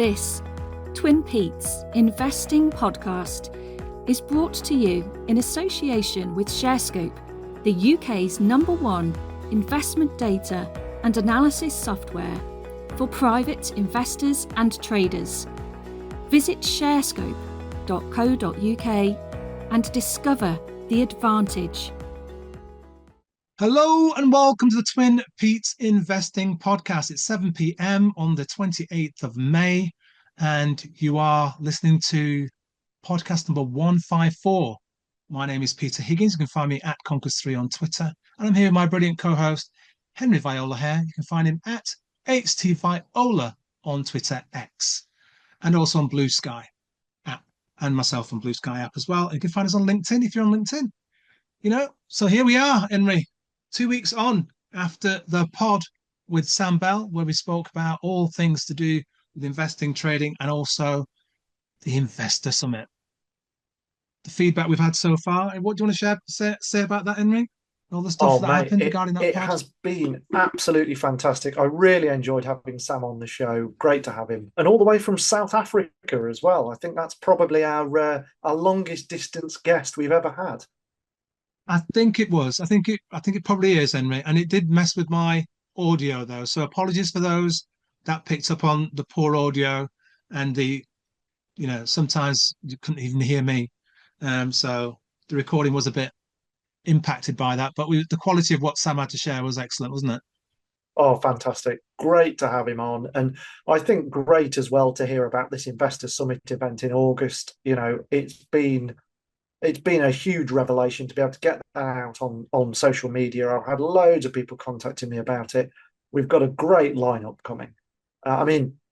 This Twin Peaks Investing Podcast is brought to you in association with ShareScope, the UK's #1 investment data and analysis software for private investors and traders. Visit sharescope.co.uk and discover the advantage. Hello and welcome to the Twin Peaks Investing Podcast. It's 7 p.m. on the 28th of May, and you are listening to podcast number 154. My name is Peter Higgins. You can find me at Conkers3 on Twitter, and I'm here with my brilliant co-host, Henry Viola here. You can find him at HTViola on Twitter X, and also on Blue Sky app, and myself on Blue Sky app as well. And you can find us on LinkedIn if you're on LinkedIn. So here we are, Henry. 2 weeks on after the pod with Sam Bell, where we spoke about all things to do with investing, trading, and also the Investor Summit. The feedback we've had so far. What do you want to say about that, Henry? All the stuff happened regarding that pod? It has been absolutely fantastic. I really enjoyed having Sam on the show. Great to have him. And all the way from South Africa as well. I think that's probably our longest distance guest we've ever had. I think it was. I think it probably is, Henry. And it did mess with my audio though. So apologies for those that picked up on the poor audio and sometimes you couldn't even hear me. So the recording was a bit impacted by that. But the quality of what Sam had to share was excellent, wasn't it? Oh, fantastic. Great to have him on. And I think great as well to hear about this Investor Summit event in August. It's been a huge revelation to be able to get that out on social media. I've had loads of people contacting me about it. We've got a great lineup coming.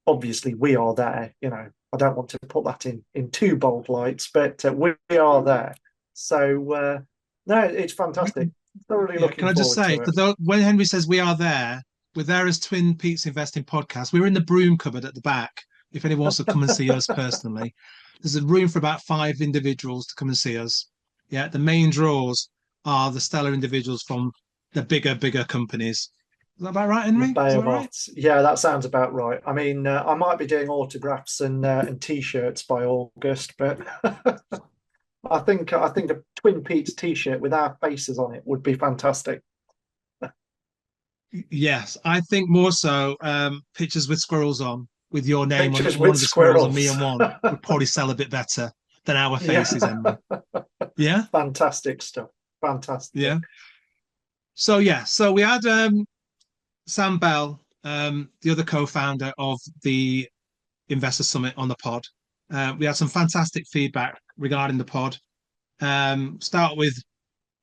Obviously we are there. I don't want to put that in too bold lights, but we are there. So no, it's fantastic. Thoroughly looking forward to it. Can I just say, when Henry says we are there, we're there as Twin Peaks Investing Podcast. We're in the broom cupboard at the back. If anyone wants to come and see us personally. There's a room for about 5 individuals to come and see us. Yeah, the main draws are the stellar individuals from the bigger companies. Is that about right, Henry? Is that right? Yeah, that sounds about right. I might be doing autographs and T-shirts by August, but I think a Twin Peaks T-shirt with our faces on it would be fantastic. Yes, I think more so pictures with squirrels on. With your name on one of the squirrels and me on one would probably sell a bit better than our faces. Yeah. Yeah? Fantastic stuff. Fantastic. Yeah. So we had Sam Bell, the other co-founder of the Investor Summit, on the pod. We had some fantastic feedback regarding the pod. Start with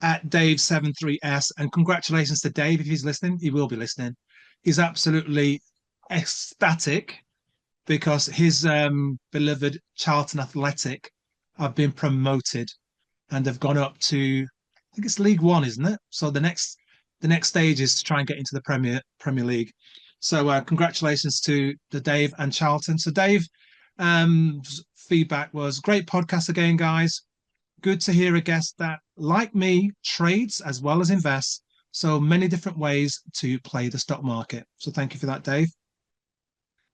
at Dave73S, and congratulations to Dave if he's listening. He will be listening. He's absolutely ecstatic because his beloved Charlton Athletic have been promoted and have gone up to, I think it's League One, isn't it? So the next stage is to try and get into the Premier League. So congratulations to Dave and Charlton. So Dave, feedback was great podcast again, guys. Good to hear a guest that, like me, trades as well as invests. So many different ways to play the stock market. So thank you for that, Dave.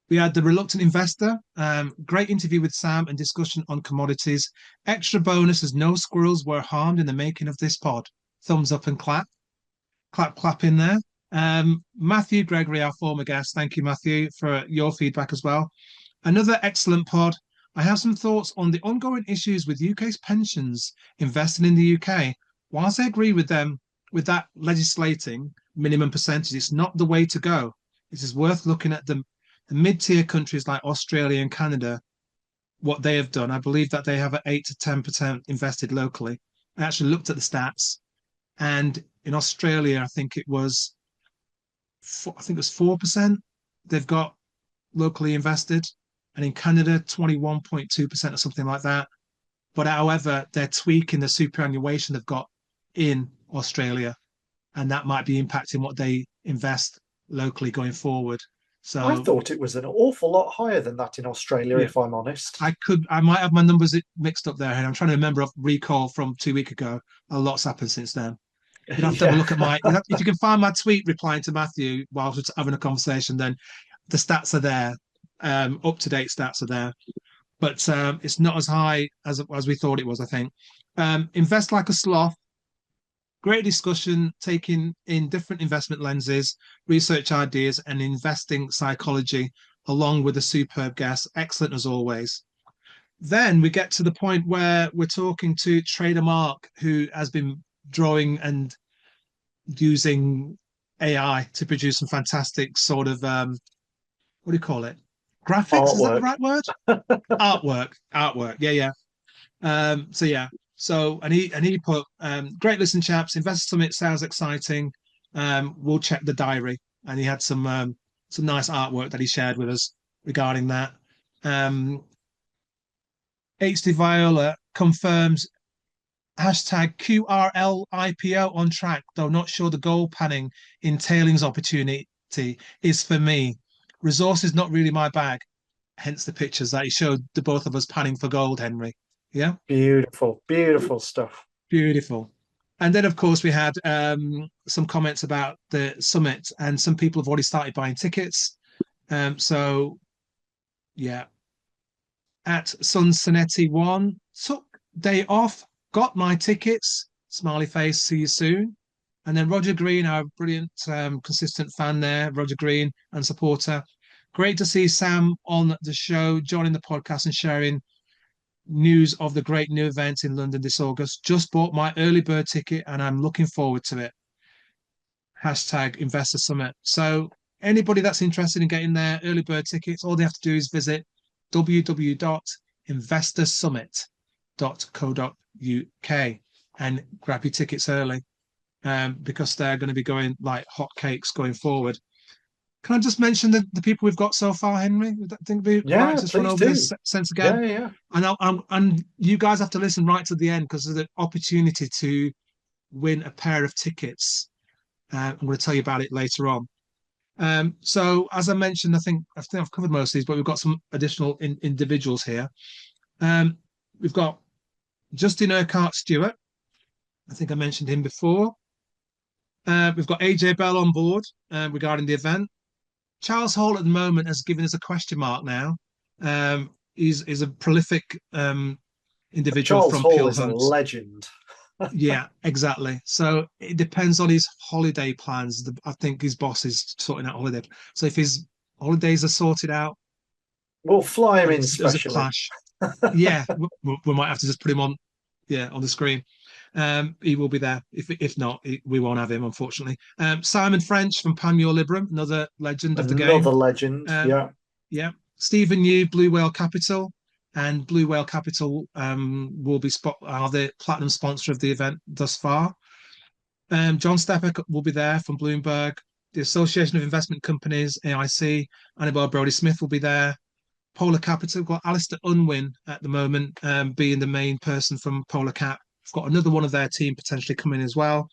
We had the Reluctant Investor, great interview with Sam and discussion on commodities. Extra bonus as no squirrels were harmed in the making of this pod. Thumbs up and clap. Clap in there. Matthew Gregory, our former guest. Thank you, Matthew, for your feedback as well. Another excellent pod. I have some thoughts on the ongoing issues with UK's pensions investing in the UK. Whilst I agree with them with that legislating minimum percentage, it's not the way to go. It is worth looking at the mid-tier countries like Australia and Canada, what they have done. I believe that they have 8 to 10% invested locally. I actually looked at the stats, and in Australia, I think it was 4% they've got locally invested, and in Canada, 21.2% or something like that. But however, they're tweaking the superannuation they've got in Australia, and that might be impacting what they invest locally going forward. So I thought it was an awful lot higher than that in Australia, if I'm honest. I might have my numbers mixed up there, and I'm trying to recall from 2 weeks ago. A lot's happened since then. You'd have to have a look at if you can find my tweet replying to Matthew while we're having a conversation, then the stats are there. up-to-date stats are there, but it's not as high as we thought it was, I think. Invest like a sloth. Great discussion, taking in different investment lenses, research ideas, and investing psychology, along with a superb guest. Excellent as always. Then we get to the point where we're talking to Trader Mark, who has been drawing and using AI to produce some fantastic sort of what do you call it? Graphics, is that the right word? Artwork. Yeah. So yeah. So and he put great listen, chaps. Investor Summit sounds exciting. We'll check the diary, and he had some nice artwork that he shared with us regarding that. HD Viola confirms hashtag QRL IPO on track, though not sure the gold panning in tailings opportunity is for me. Resources not really my bag. Hence the pictures that he showed the both of us panning for gold, Henry. Yeah. Beautiful stuff. Beautiful. And then, of course, we had some comments about the summit, and some people have already started buying tickets. So, yeah. At Sunsonetti1, took day off, got my tickets, smiley face, see you soon. And then Roger Green, our brilliant, consistent fan there, Roger Green and supporter. Great to see Sam on the show, joining the podcast and sharing news of the great new event in London this August. Just bought my early bird ticket and I'm looking forward to it. Hashtag Investor Summit. So anybody that's interested in getting their early bird tickets, all they have to do is visit www.investorsummit.co.uk and grab your tickets early, because they're going to be going like hotcakes going forward. Can I just mention the people we've got so far, Henry? I think it'd be right to just run over this sense again. Yeah. And you guys have to listen right to the end, because there's an opportunity to win a pair of tickets. I'm going to tell you about it later on. So as I mentioned, I think I've covered most of these, but we've got some additional individuals here. We've got Justin Urquhart Stewart. I think I mentioned him before. We've got AJ Bell on board regarding the event. Charles Hall at the moment has given us a question mark now. He's a prolific individual Charles from Hall Peel is Hunt. a legend. Yeah, exactly. So it depends on his holiday plans. I think his boss is sorting out holiday. So if his holidays are sorted out, we'll fly him in does it specially. clash? Yeah, we might have to just put him on the screen. He will be there. If not, we won't have him, unfortunately. Simon French from Panmure Liberum, another legend of the game. Another legend, yeah. Yeah. Stephen New, Blue Whale Capital. And Blue Whale Capital are the platinum sponsor of the event thus far. John Stepper will be there from Bloomberg. The Association of Investment Companies, AIC, Annabelle Brodie-Smith will be there. Polar Capital, we've got Alistair Unwin at the moment, being the main person from Polar Cap. We've got another one of their team potentially coming as well.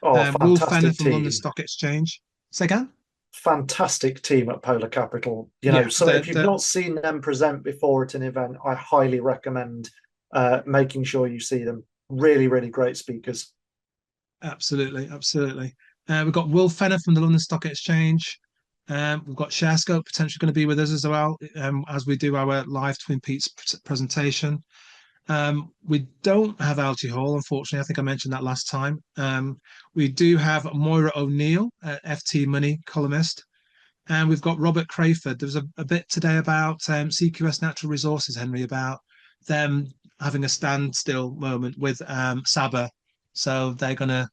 Will Fenner from London Stock Exchange. Say again? Fantastic team at Polar Capital. So if you've not seen them present before at an event, I highly recommend making sure you see them. Really, really great speakers. Absolutely. We've got Will Fenner from the London Stock Exchange. We've got ShareScope potentially going to be with us as well, as we do our live Twin Peaks presentation. We don't have LG Hall, unfortunately. I think I mentioned that last time. We do have Moira O'Neill, FT Money columnist. And we've got Robert Crayford. There was a bit today about CQS Natural Resources, Henry, about them having a standstill moment with Saba. So they're going to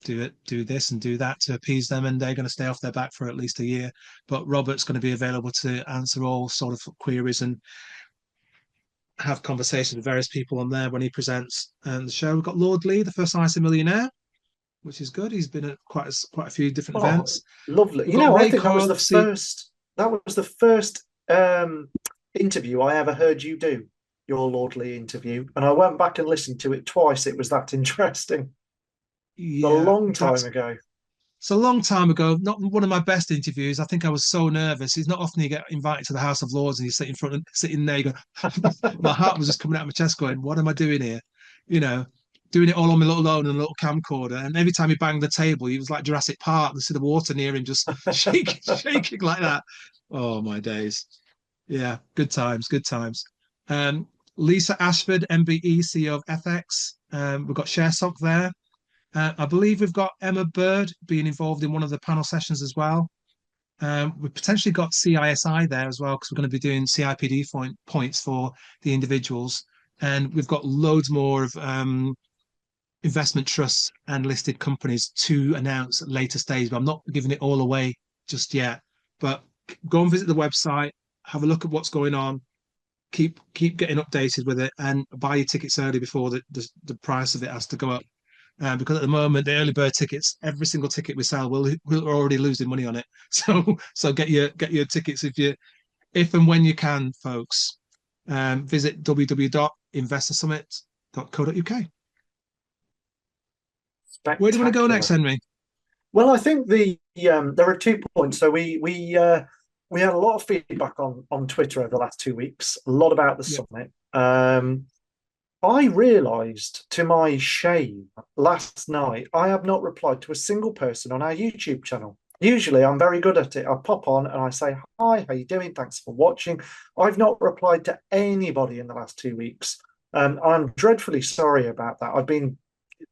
do this and do that to appease them, and they're going to stay off their back for at least a year. But Robert's going to be available to answer all sort of queries and have conversations with various people on there when he presents the show. We've got Lord Lee, the first ISA millionaire, which is good. He's been at quite a few different events. Lovely. I think that was the first interview I ever heard you do, your Lord Lee interview, and I went back and listened to it twice. It was that interesting. Yeah, a long time ago. It's a long time ago. Not one of my best interviews. I think I was so nervous. It's not often you get invited to the House of Lords and you sit sitting there. You go, my heart was just coming out of my chest, going, "What am I doing here?" Doing it all on my little own and a little camcorder. And every time he banged the table, he was like Jurassic Park. You see the water near him just shaking like that. Oh my days! Yeah, good times, good times. Lisa Ashford, MBE, CEO of FX. We've got ShareSock there. I believe we've got Emma Bird being involved in one of the panel sessions as well. We've potentially got CISI there as well, because we're going to be doing CIPD points for the individuals. And we've got loads more of investment trusts and listed companies to announce at later stage, but I'm not giving it all away just yet. But go and visit the website, have a look at what's going on, keep getting updated with it, and buy your tickets early before the price of it has to go up. Because at the moment, the early bird tickets, every single ticket we sell, we're already losing money on it. So get your tickets if and when you can, folks. Visit www.investorsummit.co.uk. Where do you want to go next, Henry? Well, I think there are 2 points. So we had a lot of feedback on Twitter over the last 2 weeks, a lot about the summit. I realised, to my shame, last night I have not replied to a single person on our YouTube channel. Usually I'm very good at it. I pop on and I say, hi, how you doing? Thanks for watching. I've not replied to anybody in the last 2 weeks. I'm dreadfully sorry about that. I've been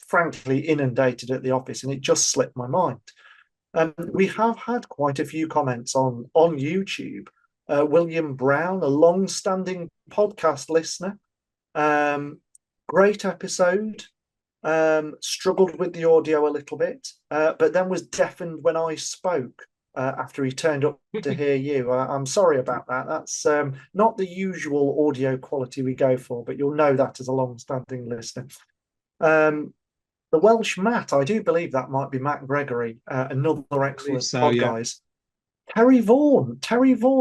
frankly inundated at the office and it just slipped my mind. We have had quite a few comments on YouTube. William Brown, a long-standing podcast listener, great episode, struggled with the audio a little bit, but then was deafened when I spoke after he turned up to hear you. I'm sorry about that. That's not the usual audio quality we go for, but you'll know that as a long-standing listener. The Welsh Matt, I do believe that might be Matt Gregory, another excellent pod, yeah. guys. Terry Vaughan.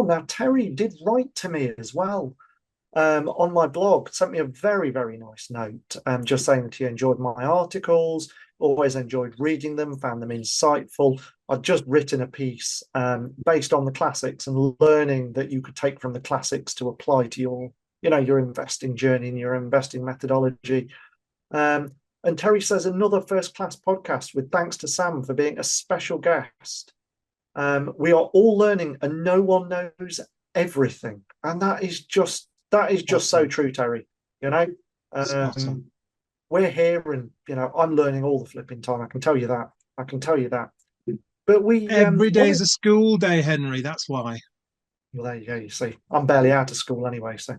Now, Terry did write to me as well on my blog, sent me a very, very nice note, just saying that he enjoyed my articles, always enjoyed reading them, found them insightful. I'd just written a piece based on the classics and learning that you could take from the classics to apply to your investing journey and your investing methodology. And Terry says, another first-class podcast with thanks to Sam for being a special guest. We are all learning and no one knows everything. And that is just awesome. So true, Terry. Awesome. We're here and, I'm learning all the flipping time. I can tell you that. But every day is a school day, Henry. That's why. Well, there you go. You see, I'm barely out of school anyway. So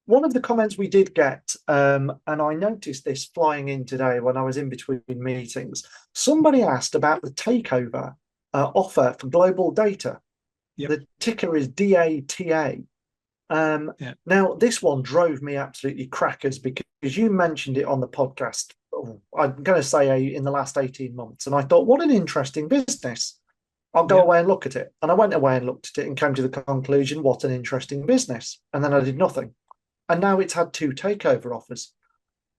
one of the comments we did get, and I noticed this flying in today when I was in between meetings, somebody asked about the takeover offer for Globaldata. Yep. The ticker is DATA. Now, this one drove me absolutely crackers because you mentioned it on the podcast, I'm going to say in the last 18 months. And I thought, what an interesting business. I'll go away and look at it. And I went away and looked at it and came to the conclusion, what an interesting business. And then I did nothing. And now it's had 2 takeover offers.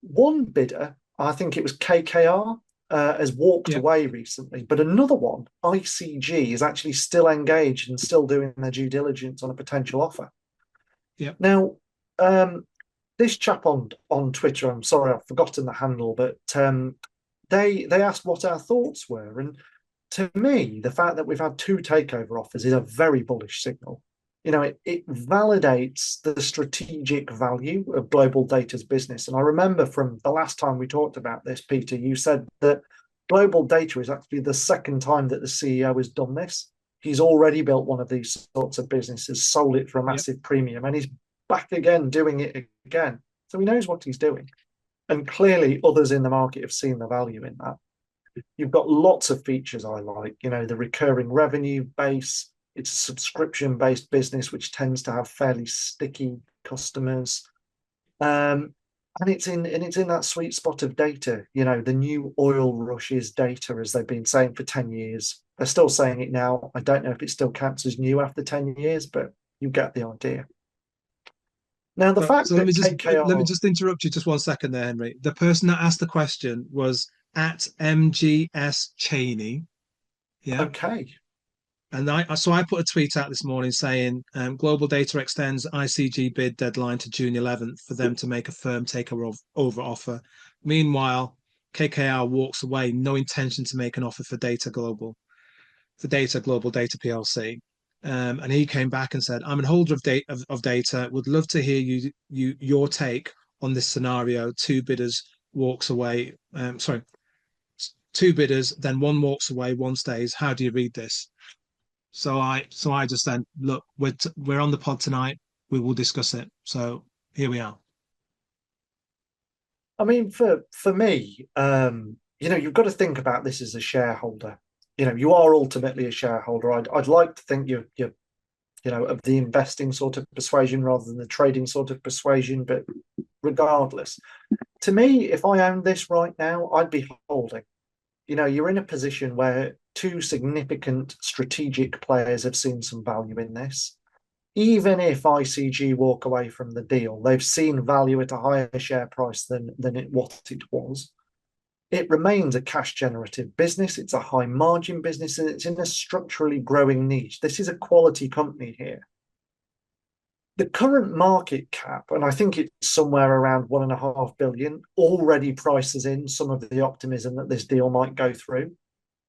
One bidder, I think it was KKR, has walked away recently. But another one, ICG, is actually still engaged and still doing their due diligence on a potential offer. Yep. Now, this chap on Twitter, I'm sorry, I've forgotten the handle, but they asked what our thoughts were. And to me, the fact that we've had 2 takeover offers is a very bullish signal. It validates the strategic value of Globaldata's business. And I remember from the last time we talked about this, Peter, you said that Globaldata is actually the second time that the CEO has done this. He's already built one of these sorts of businesses, sold it for a massive premium, and he's back again doing it again. So he knows what he's doing. And clearly others in the market have seen the value in that. You've got lots of features I like, the recurring revenue base. It's a subscription-based business, which tends to have fairly sticky customers. And it's in that sweet spot of data. The new oil rush is data, as they've been saying for 10 years. They're still saying it now. I don't know if it still counts as new after 10 years, but you get the idea. Now, the fact that let me just interrupt you just 1 second there, Henry. The person that asked the question was at MGS Cheney. Yeah. Okay. And I put a tweet out this morning saying Globaldata extends ICG bid deadline to June 11th for them to make a firm takeover offer. Meanwhile, KKR walks away, no intention to make an offer for Data Global. for data, Globaldata PLC. And he came back and said, I'm an holder of data, would love to hear your take on this scenario. Two bidders walks away. Two bidders, then one walks away, one stays. How do you read this? So I just said, look, we're on the pod tonight. We will discuss it. So here we are. I mean, for me, you've got to think about this as a shareholder. You are ultimately a shareholder. I'd like to think you're of the investing sort of persuasion rather than the trading sort of persuasion. But regardless, to me, if I owned this right now, I'd be holding. You're in a position where two significant strategic players have seen some value in this. Even if ICG walk away from the deal, they've seen value at a higher share price than what it was. It remains a cash generative business. It's a high margin business, and it's in a structurally growing niche. This is a quality company here. The current market cap, and I think it's somewhere around 1.5 billion, already prices in some of the optimism that this deal might go through.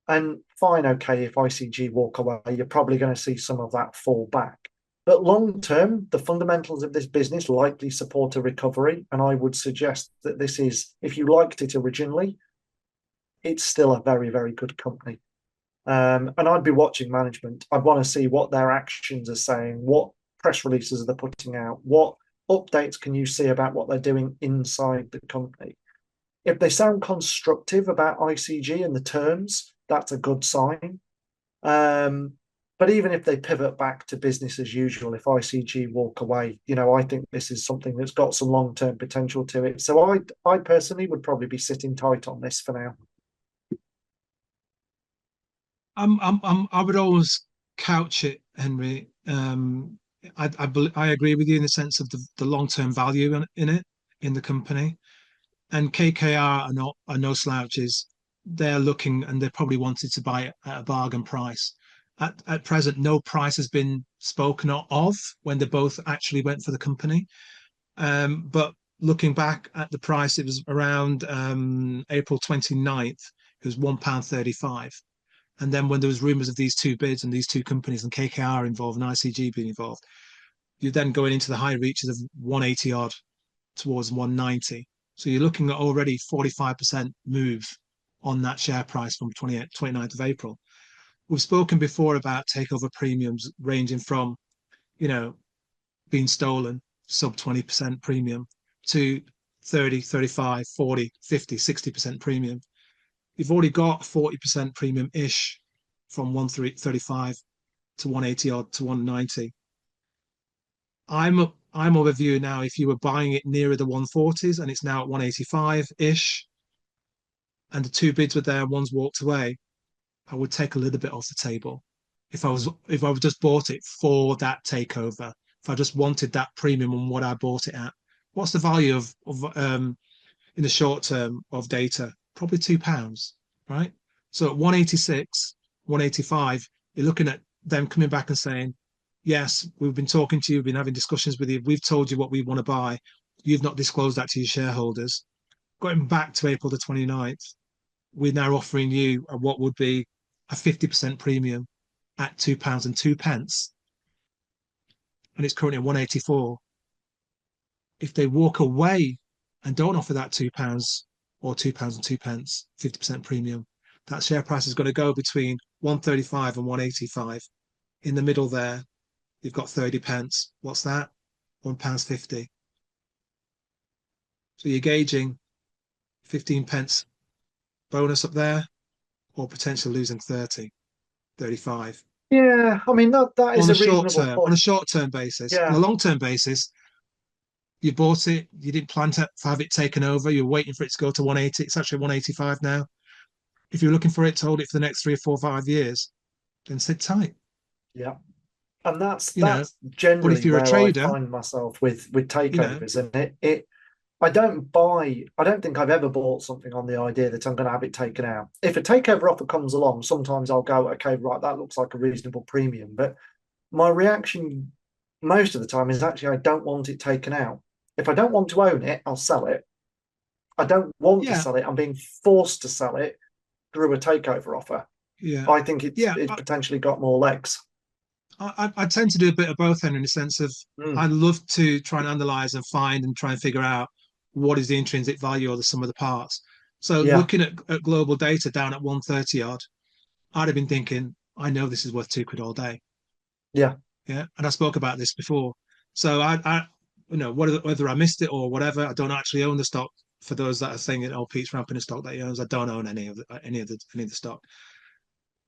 And fine, okay, if ICG walk away, you're probably going to see some of that fall back. But long term, the fundamentals of this business likely support a recovery. And I would suggest that this is, if you liked it originally, it's still a very, very good company. And I'd be watching management. I'd want to see what their actions are saying, what press releases are they putting out, what updates can you see about what they're doing inside the company. If they sound constructive about ICG and the terms, that's a good sign. But even if they pivot back to business as usual, if ICG walk away, I think this is something that's got some long-term potential to it. So I personally would probably be sitting tight on this for now. I would always couch it, Henry. I agree with you in the sense of the long-term value in it, in the company. And KKR are no slouches. They're looking, and they probably wanted to buy it at a bargain price. At present, no price has been spoken of when they both actually went for the company. But looking back at the price, it was around April 29th. It was £1.35. And then when there was rumours of these two bids and these two companies and KKR involved and ICG being involved, you're then going into the high reaches of 180 odd towards 190. So you're looking at already 45% move on that share price from 29th of April. We've spoken before about takeover premiums ranging from, being stolen, sub 20% premium, to 30, 35, 40, 50, 60% premium. You've already got 40% premium-ish from 135 to 180 odd to 190. I'm of a view now, if you were buying it nearer the 140s and it's now at 185-ish, and the two bids were there, one's walked away, I would take a little bit off the table. If I just bought it for that takeover, if I just wanted that premium on what I bought it at, what's the value of in the short term of data? Probably £2, right? So at 186, 185, you're looking at them coming back and saying, yes, we've been talking to you, we've been having discussions with you, we've told you what we want to buy, you've not disclosed that to your shareholders. Going back to April the 29th, we're now offering you what would be a 50% premium at £2.02, and it's currently at 184. If they walk away and don't offer that £2 or £2.02, 50% premium, that share price is going to go between 135 and 185. In the middle there, you've got 30 pence. What's that? £1.50. So you're gauging 15 pence bonus up there, or potentially losing 30, 35. Yeah, I mean that is a reasonable point. On a short-term basis. Yeah. On a long-term basis, you bought it, you didn't plan to have it taken over, you're waiting for it to go to 180. It's actually 185 now. If you're looking for it to hold it for the next 3 or 4 or 5 years, then sit tight. Yeah. And that's generally but if you're where a trader, I find myself with takeovers. And I don't think I've ever bought something on the idea that I'm going to have it taken out. If a takeover offer comes along, sometimes I'll go, okay, right, that looks like a reasonable premium. But my reaction most of the time is actually I don't want it taken out. If I don't want to own it, I'll sell it. I don't want to sell it. I'm being forced to sell it through a takeover offer. Yeah. I think it's Yeah. potentially got more legs. I tend to do a bit of both, Henry, in the sense of I love to try and analyze and find and try and figure out what is the intrinsic value of the sum of the parts. So Yeah. looking at Globaldata down at 130 odd, I'd have been thinking, I know this is worth £2 all day. Yeah. Yeah. And I spoke about this before. So I you know, whether I missed it or whatever, I don't actually own the stock. For those that are saying, oh, Pete's ramping a stock that he owns, I don't own any of the stock.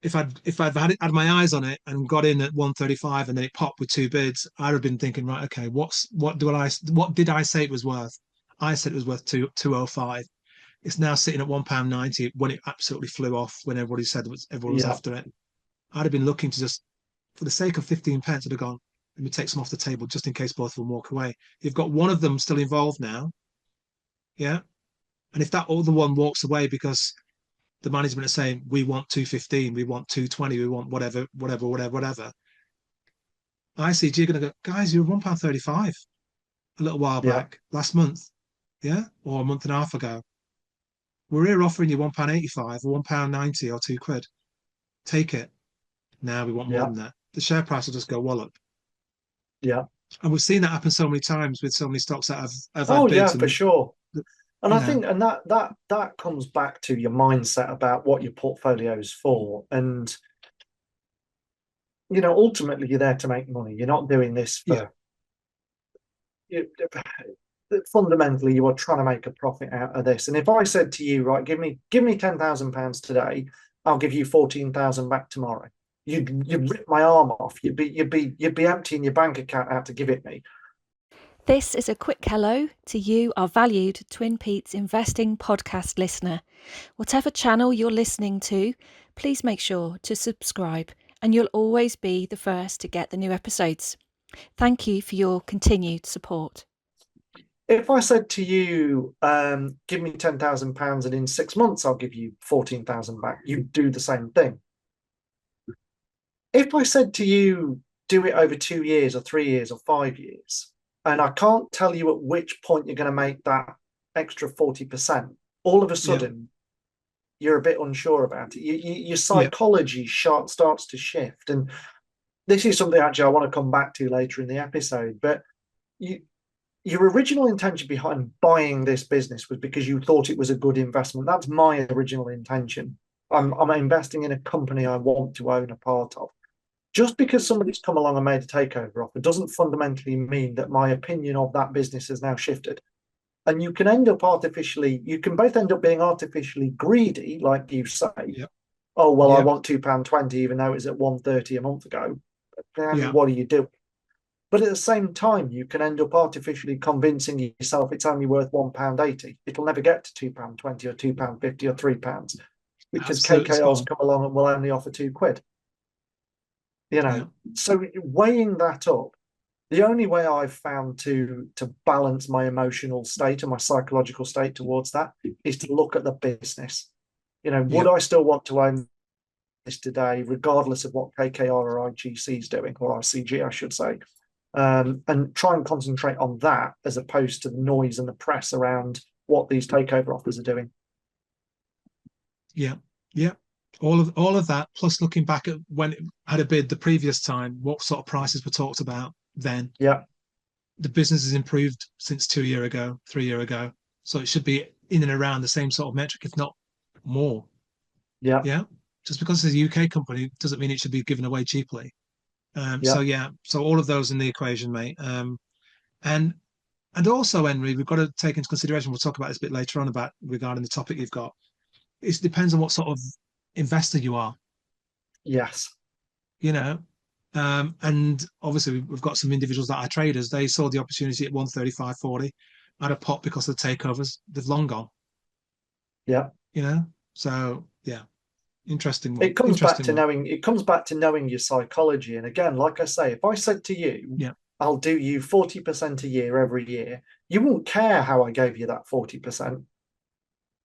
If I've had my eyes on it and got in at 135 and then it popped with two bids, I'd have been thinking, right, okay, what did I say it was worth? I said it was worth 205. It's now sitting at £1.90 when it absolutely flew off when everybody said everyone was after it. I'd have been looking to just, for the sake of 15 pence, I'd have gone, let me take some off the table just in case both of them walk away. You've got one of them still involved now. Yeah. And if that other one walks away because the management are saying, we want 215, we want 220, we want whatever. ICG are going to go, guys, you're £1.35 a little while back, last month. Yeah. Or a month and a half ago. We're here offering you £1.85 or £1.90 or £2. Take it. Now we want more than that. The share price will just go wallop. Yeah. And we've seen that happen so many times with so many stocks that have Oh, had bids. yeah, for sure. And I think, and that comes back to your mindset about what your portfolio is for. And, you know, ultimately you're there to make money. You're not doing this for, fundamentally you are trying to make a profit out of this. And if I said to you, right, give me £10,000 today, I'll give you 14,000 back tomorrow. You'd rip my arm off. You'd be emptying your bank account out to give it me. This is a quick hello to you, our valued Twin Peaks Investing podcast listener. Whatever channel you're listening to, please make sure to subscribe and you'll always be the first to get the new episodes. Thank you for your continued support. If I said to you, give me £10,000 and in 6 months I'll give you 14,000 back, you'd do the same thing. If I said to you, do it over 2 years or 3 years or 5 years, and I can't tell you at which point you're going to make that extra 40%, all of a sudden you're a bit unsure about it. Your psychology starts to shift. And this is something actually I want to come back to later in the episode, but your original intention behind buying this business was because you thought it was a good investment. That's my original intention. I'm investing in a company I want to own a part of. Just because somebody's come along and made a takeover offer doesn't fundamentally mean that my opinion of that business has now shifted. And you can both end up being artificially greedy, like you say. Yep. Oh, well, I want £2.20, even though it was at £1.30 a month ago. What are you doing? But at the same time, you can end up artificially convincing yourself it's only worth £1.80. It'll never get to £2.20 or £2.50 or £3 because KKR's come along and will only offer £2. You know, so weighing that up, the only way I've found to balance my emotional state and my psychological state towards that is to look at the business. You know, would I still want to own this today, regardless of what KKR or IGC is doing, or ICG, I should say, and try and concentrate on that as opposed to the noise and the press around what these takeover offers are doing. Yeah. All of that, plus looking back at when it had a bid the previous time, what sort of prices were talked about then. The business has improved since 2 years ago, 3 years ago. So it should be in and around the same sort of metric, if not more. Just because it's a UK company doesn't mean it should be given away cheaply. So all of those in the equation, mate. And also, Henry, we've got to take into consideration, we'll talk about this a bit later on about regarding the topic you've got. It depends on what sort of investor you are. Yes. You know, and obviously we've got some individuals that are traders. They saw the opportunity at 135.40, had a pop because of the takeovers. They've long gone. You know, so interesting. It comes back to knowing your psychology. And again, like I say, if I said to you, I'll do you 40% a year every year, you won't care how I gave you that 40%.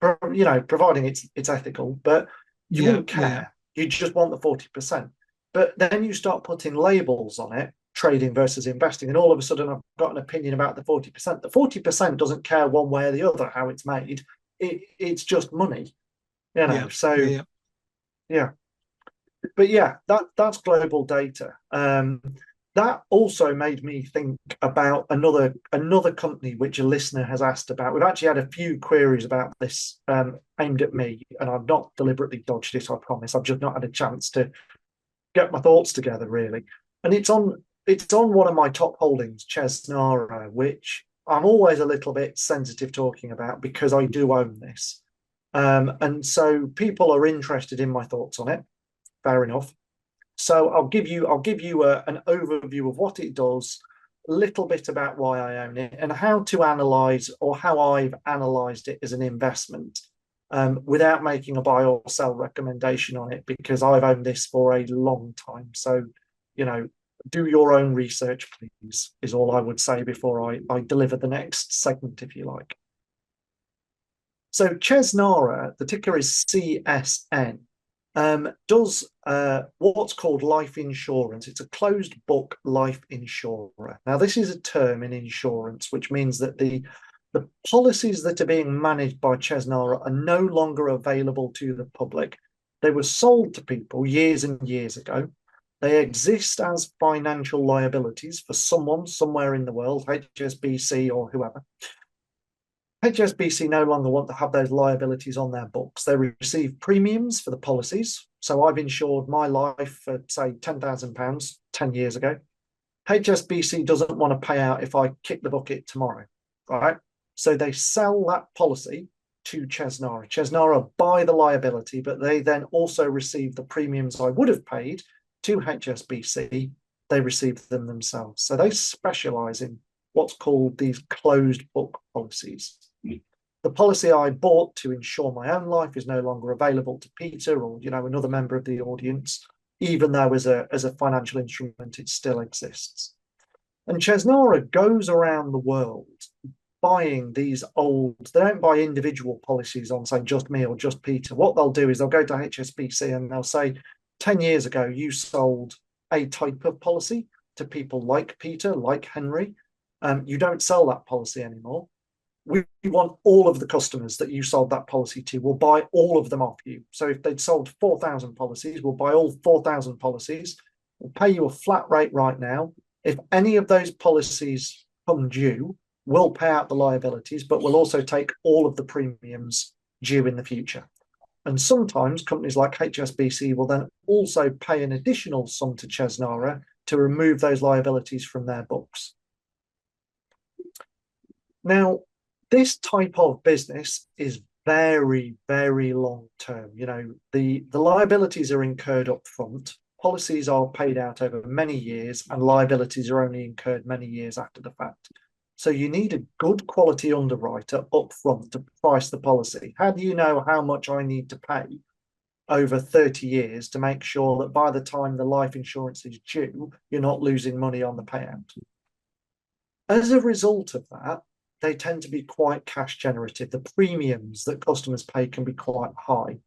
You know, providing it's ethical, but you won't care. You just want the 40%. But then you start putting labels on it, trading versus investing, and all of a sudden I've got an opinion about the 40%. The 40% doesn't care one way or the other how it's made. It's just money. You know, but yeah, that's Globaldata. That also made me think about another company which a listener has asked about. We've actually had a few queries about this aimed at me, and I've not deliberately dodged it, I promise. I've just not had a chance to get my thoughts together, really. And it's on one of my top holdings, Chesnara, which I'm always a little bit sensitive talking about because I do own this. And so people are interested in my thoughts on it. Fair enough. So I'll give you an overview of what it does, a little bit about why I own it, and how to analyze, or how I've analyzed it as an investment, without making a buy or sell recommendation on it, because I've owned this for a long time. So, do your own research, please, is all I would say before I deliver the next segment, if you like. So Chesnara, the ticker is CSN. Does what's called life insurance. It's a closed book life insurer. Now, this is a term in insurance, which means that the policies that are being managed by Chesnara are no longer available to the public. They were sold to people years and years ago. They exist as financial liabilities for someone somewhere in the world, HSBC or whoever. HSBC no longer want to have those liabilities on their books. They receive premiums for the policies. So I've insured my life for, say, £10,000 10 years ago. HSBC doesn't want to pay out if I kick the bucket tomorrow, right? So they sell that policy to Chesnara. Chesnara buy the liability, but they then also receive the premiums I would have paid to HSBC. They receive them themselves. So they specialize in what's called these closed book policies. The policy I bought to insure my own life is no longer available to Peter or another member of the audience, even though as a financial instrument it still exists. And Chesnara goes around the world buying these old. They don't buy individual policies on, say, just me or just Peter. What they'll do is they'll go to HSBC and they'll say, 10 years ago you sold a type of policy to people like Peter, like Henry. You don't sell that policy anymore. We want all of the customers that you sold that policy to. We'll buy all of them off you. So if they'd sold 4,000 policies, we'll buy all 4,000 policies. We'll pay you a flat rate right now. If any of those policies come due, we'll pay out the liabilities, but we'll also take all of the premiums due in the future. And sometimes companies like HSBC will then also pay an additional sum to Chesnara to remove those liabilities from their books. Now, this type of business is very, very long term. The liabilities are incurred up front, policies are paid out over many years, and liabilities are only incurred many years after the fact. So you need a good quality underwriter up front to price the policy. How do you know how much I need to pay over 30 years to make sure that by the time the life insurance is due, you're not losing money on the payout? As a result of that, they tend to be quite cash generative. The premiums that customers pay can be quite high.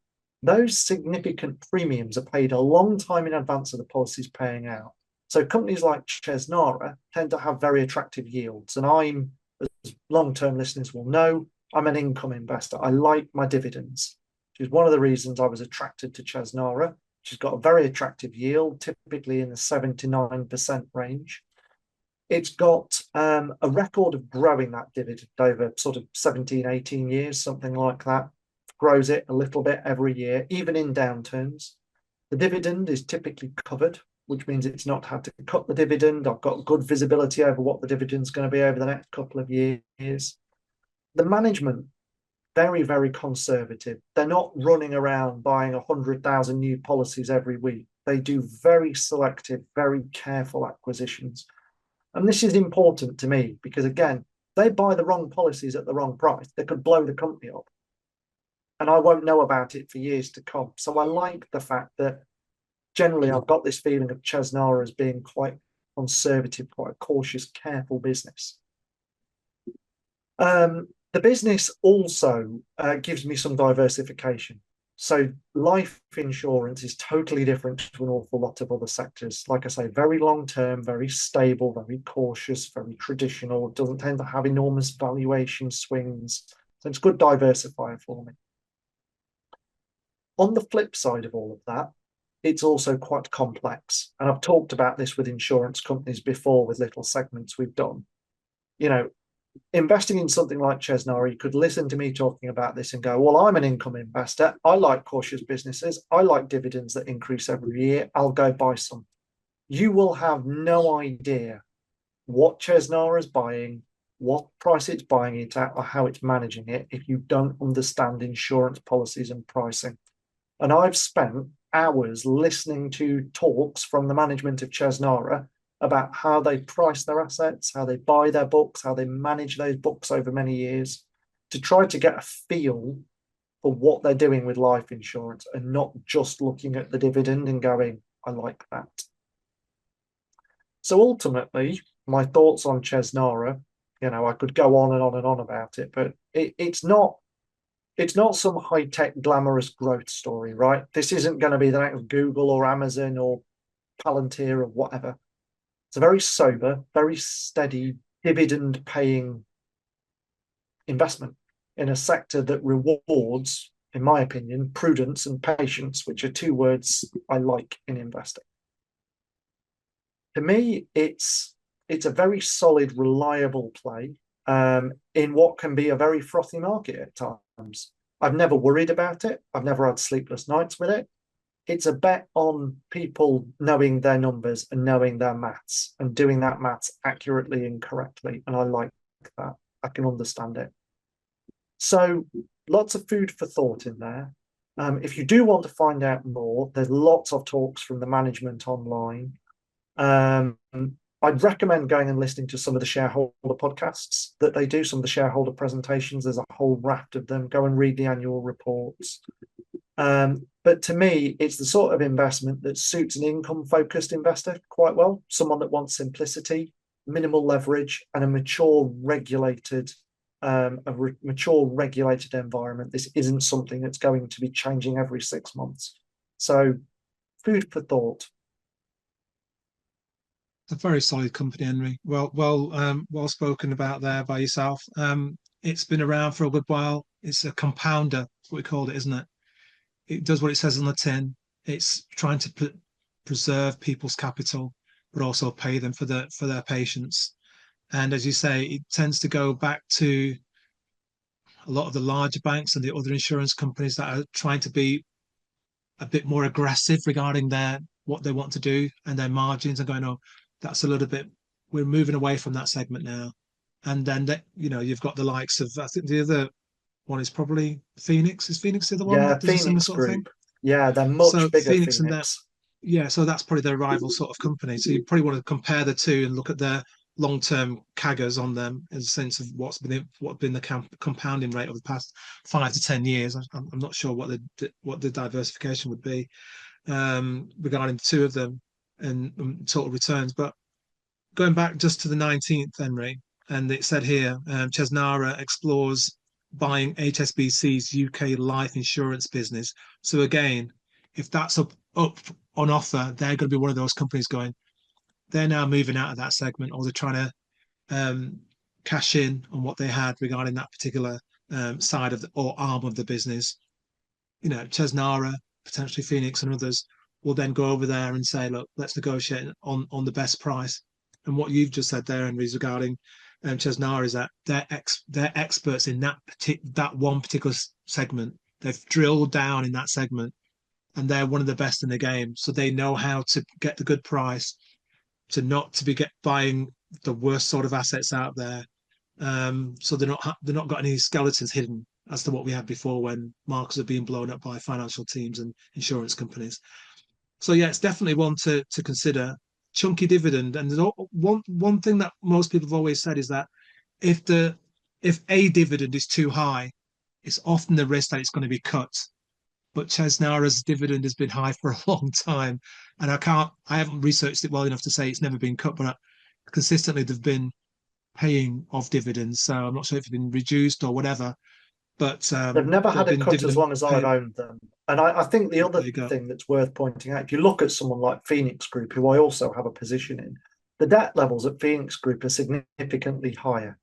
Those significant premiums are paid a long time in advance of the policies paying out. So companies like Chesnara tend to have very attractive yields. And I'm, as long-term listeners will know, I'm an income investor. I like my dividends, which is one of the reasons I was attracted to Chesnara, which has got a very attractive yield, typically in the 7 to 9% range. It's got a record of growing that dividend over sort of 17, 18 years, something like that. Grows it a little bit every year, even in downturns. The dividend is typically covered, which means it's not had to cut the dividend. I've got good visibility over what the dividend's going to be over the next couple of years. The management, very, very conservative. They're not running around buying 100,000 new policies every week. They do very selective, very careful acquisitions. And this is important to me because, again, they buy the wrong policies at the wrong price. They could blow the company up. And I won't know about it for years to come. So I like the fact that generally I've got this feeling of Chesnara as being quite conservative, quite a cautious, careful business. The business also gives me some diversification. So life insurance is totally different to an awful lot of other sectors. Like I say, very long-term, very stable, very cautious, very traditional. It doesn't tend to have enormous valuation swings. So it's a good diversifier for me. On the flip side of all of that, it's also quite complex. And I've talked about this with insurance companies before with little segments we've done. You know, investing in something like Chesnara, you could listen to me talking about this and go, well, I'm an income investor. I like cautious businesses. I like dividends that increase every year. I'll go buy some. You will have no idea what Chesnara is buying, what price it's buying it at, or how it's managing it if you don't understand insurance policies and pricing. And I've spent hours listening to talks from the management of Chesnara about how they price their assets, how they buy their books, how they manage those books over many years, to try to get a feel for what they're doing with life insurance and not just looking at the dividend and going, I like that. So ultimately, my thoughts on Chesnara, you know, I could go on and on and on about it, but it's not some high-tech glamorous growth story, right? This isn't going to be the next Google or Amazon or Palantir or whatever. It's a very sober, very steady, dividend-paying investment in a sector that rewards, in my opinion, prudence and patience, which are two words I like in investing. To me, it's a very solid, reliable play in what can be a very frothy market at times. I've never worried about it. I've never had sleepless nights with it. It's a bet on people knowing their numbers and knowing their maths and doing that maths accurately and correctly. And I like that. I can understand it. So lots of food for thought in there. If you do want to find out more, there's lots of talks from the management online. I'd recommend going and listening to some of the shareholder podcasts that they do, some of the shareholder presentations. There's a whole raft of them. Go and read the annual reports. But to me, it's the sort of investment that suits an income-focused investor quite well, someone that wants simplicity, minimal leverage, and a mature regulated environment. This isn't something that's going to be changing every 6 months. So food for thought. It's a very solid company, Henry. Well spoken about there by yourself. It's been around for a good while. It's a compounder, that's what we called it, isn't it? It does what it says on the tin. It's trying to preserve people's capital, but also pay them for their patience. And as you say, it tends to go back to a lot of the larger banks and the other insurance companies that are trying to be a bit more aggressive regarding what they want to do and their margins, and going, oh, that's a little bit, we're moving away from that segment now. And then you've got the likes of, I think the other one is probably Phoenix. Is Phoenix the other one that does a similar sort of thing? Yeah, they're much bigger. Phoenix and that, yeah, so that's probably their rival sort of company. So you probably want to compare the two and look at their long-term CAGRs on them in a sense of what's been the compounding rate of the past 5 to 10 years. I'm not sure what the diversification would be regarding the two of them and total returns. But going back just to the 19th, Henry, and it said here, Chesnara explores buying HSBC's UK life insurance business. So again, if that's up on offer, they're going to be one of those companies going, they're now moving out of that segment, or they're trying to cash in on what they had regarding that particular side of or arm of the business. Chesnara, potentially Phoenix and others will then go over there and say, look, let's negotiate on the best price. And what you've just said there, Henry, regarding Chesnara, is that they're experts in that one particular segment. They've drilled down in that segment, and they're one of the best in the game. So they know how to get the good price, to not to be buying the worst sort of assets out there. So they're not got any skeletons hidden as to what we had before when markets are being blown up by financial teams and insurance companies. So yeah, it's definitely one to consider. Chunky dividend, and there's one thing that most people have always said is that if a dividend is too high, it's often the risk that it's going to be cut. But Chesnara's dividend has been high for a long time, and I haven't researched it well enough to say it's never been cut, but consistently they've been paying off dividends. So I'm not sure if it's been reduced or whatever. But they've never had a cut as long as I've owned them. And I think the other thing that's worth pointing out, if you look at someone like Phoenix Group, who I also have a position in, the debt levels at Phoenix Group are significantly higher.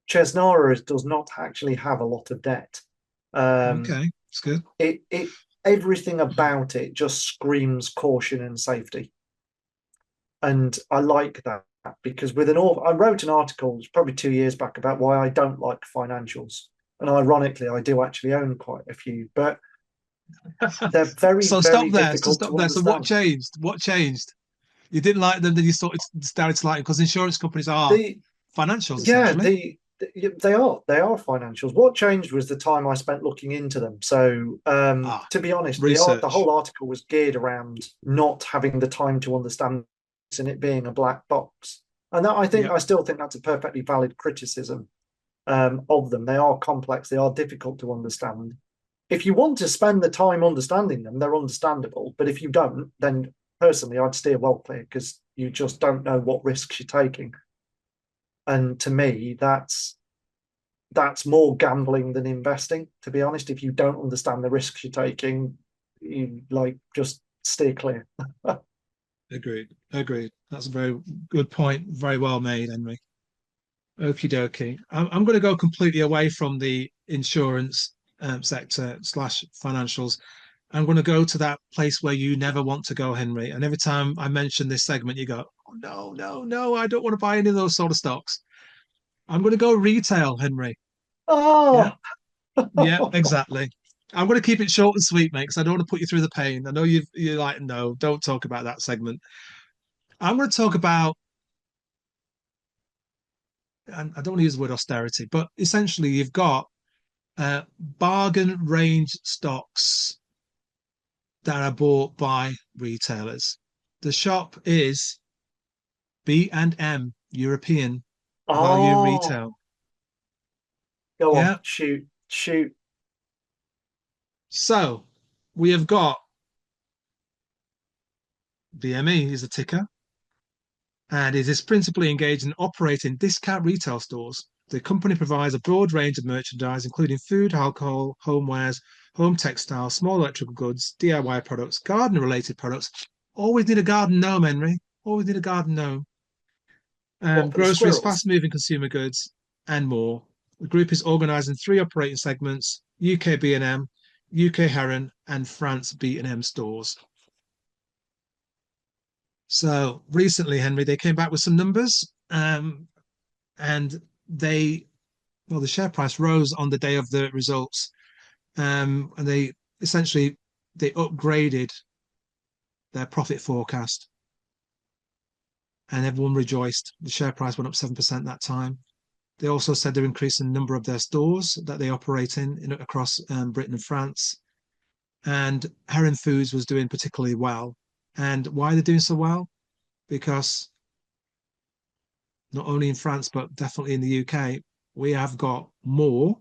Chesnara does not actually have a lot of debt. Okay, that's good. everything about it just screams caution and safety. And I like that because I wrote an article probably 2 years back about why I don't like financials. And ironically, I do actually own quite a few, but they're very, So very stop there. difficult to So what understand. changed? What changed? You didn't like them, then you started to like them because insurance companies are The financials Yeah, essentially. they are financials. What changed was the time I spent looking into them. So, to be honest, the Research. whole article was geared around not having the time to understand this and it being a black box. And that Yep. I still think that's a perfectly valid criticism of them. They are complex. They are difficult to understand. If you want to spend the time understanding them, they're understandable. But if you don't, then personally, I'd steer well clear because you just don't know what risks you're taking. And to me, that's more gambling than investing, to be honest. If you don't understand the risks you're taking, you just steer clear. Agreed. That's a very good point. Very well made, Henry. Okie dokie. I'm going to go completely away from the insurance sector / financials. I'm going to go to that place where you never want to go, Henry. And every time I mention this segment, you go, oh, no, I don't want to buy any of those sort of stocks. I'm going to go retail, Henry. Yeah, Oh, yeah, exactly. I'm going to keep it short and sweet, mate, because I don't want to put you through the pain. I know you're like, no, don't talk about that segment. I'm going to talk about, and I don't want to use the word austerity, but essentially you've got bargain range stocks that are bought by retailers. The shop is B&M, European Value oh, Retail. go on, Yeah. shoot. So we have got BME is the ticker, and it is principally engaged in operating discount retail stores. The company provides a broad range of merchandise, including food, alcohol, homewares, home textiles, small electrical goods, DIY products, garden-related products. Always need a garden gnome, Henry. Always need a garden gnome. What for the Groceries, squirrels? fast-moving consumer goods, and more. The group is organised in 3 operating segments: UK B&M, UK Heron, and France B&M stores. So recently, Henry, they came back with some numbers, and the share price rose on the day of the results, and they upgraded their profit forecast, and everyone rejoiced. The share price went up 7% that time. They also said they're increasing the number of their stores that they operate in across Britain and France. And Heron Foods was doing particularly well. And why they're doing so well? Because not only in France, but definitely in the UK, we have got more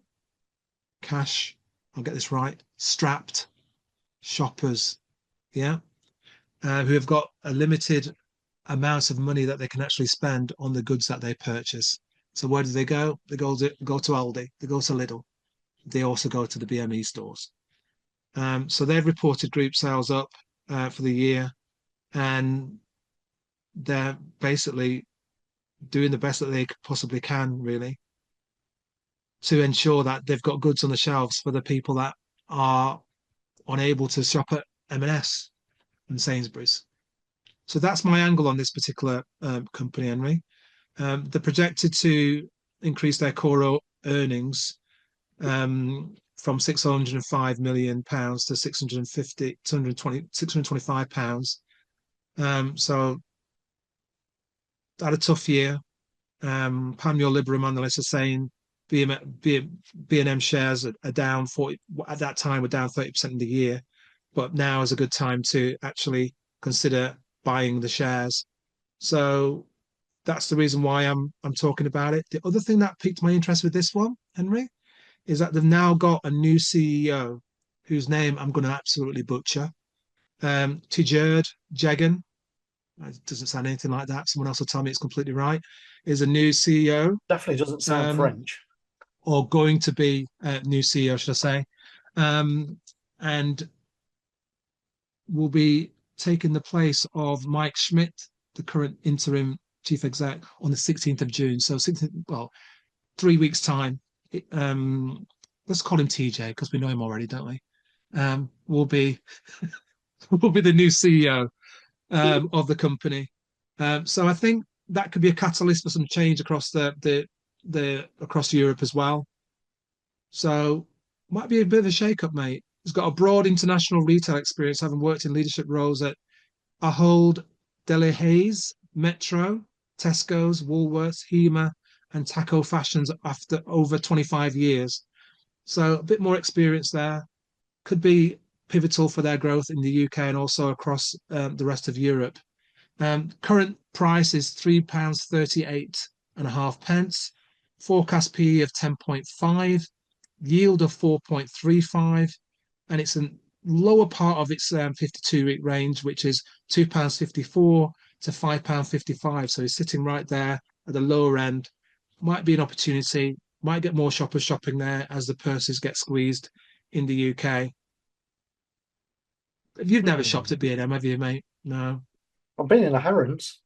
cash, I'll get this right, strapped shoppers, yeah, who have got a limited amount of money that they can actually spend on the goods that they purchase. So where do they go? They go to Aldi, they go to Lidl, they also go to the BME stores. So they've reported group sales up for the year, and they're basically doing the best that they possibly can, really, to ensure that they've got goods on the shelves for the people that are unable to shop at M&S and Sainsbury's. So that's my angle on this particular company, Henry. They're projected to increase their core earnings from £605 million to 625 pounds. So had a tough year. Panmure Liberum analysts are saying B&M shares are down 40 at that time, were down 30% in the year, but now is a good time to actually consider buying the shares. So that's the reason why I'm talking about it. The other thing that piqued my interest with this one, Henry, is that they've now got a new CEO whose name I'm going to absolutely butcher. Tijerd Jegan. It doesn't sound anything like that. Someone else will tell me it's completely right. Is a new CEO, Definitely doesn't sound French. or going to be a new CEO, should I say, and will be taking the place of Mike Schmidt, the current interim chief exec, on the 16th of June. So, 3 weeks' time. Let's call him TJ because we know him already, don't we? will be will be the new CEO of the company. So I think that could be a catalyst for some change across the across Europe as well. So might be a bit of a shake-up, mate. He's got a broad international retail experience, having worked in leadership roles at Ahold Delhaize, Metro, Tesco's, Woolworths, Hema, and Taco Fashions after over 25 years. So a bit more experience there. Could be pivotal for their growth in the UK and also across the rest of Europe. Current price is £3.38 and a half pence. Forecast PE of 10.5, yield of 4.35, and it's a lower part of its 52-week range, which is £2.54 to £5.55. So it's sitting right there at the lower end. Might be an opportunity. Might get more shoppers shopping there as the purses get squeezed in the UK. You've never shopped at B&M, have you, mate? No. I've been in a Harrods.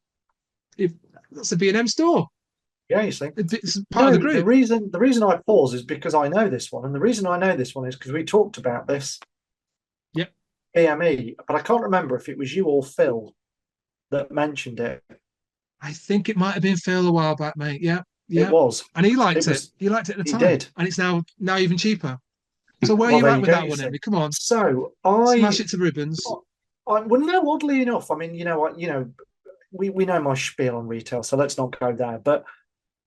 That's a B&M store. Yeah, you see. It's part of the group. The reason I pause is because I know this one, and the reason I know this one is because we talked about this. Yep. BME, but I can't remember if it was you or Phil that mentioned it. I think it might have been Phil a while back, mate. Yeah. It was. And he liked it. He liked it at the time. He did. And it's now even cheaper. So where are you at with that one, Emily? Come on. So smash it to ribbons. Well, no, oddly enough, I mean, we know my spiel on retail, so let's not go there. But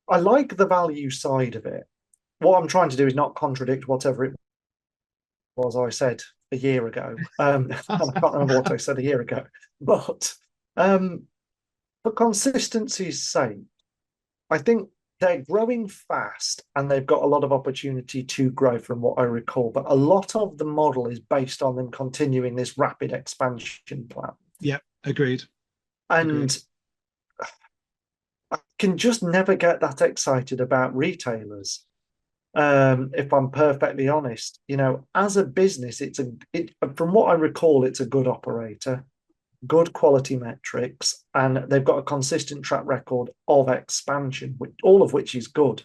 I like the value side of it. What I'm trying to do is not contradict whatever it was I said a year ago. I can't remember what I said a year ago. But for consistency's sake, I think they're growing fast and they've got a lot of opportunity to grow from what I recall. But a lot of the model is based on them continuing this rapid expansion plan. Yeah, agreed. And I can just never get that excited about retailers. If I'm perfectly honest, as a business, from what I recall, it's a good operator, good quality metrics, and they've got a consistent track record of expansion, all of which is good.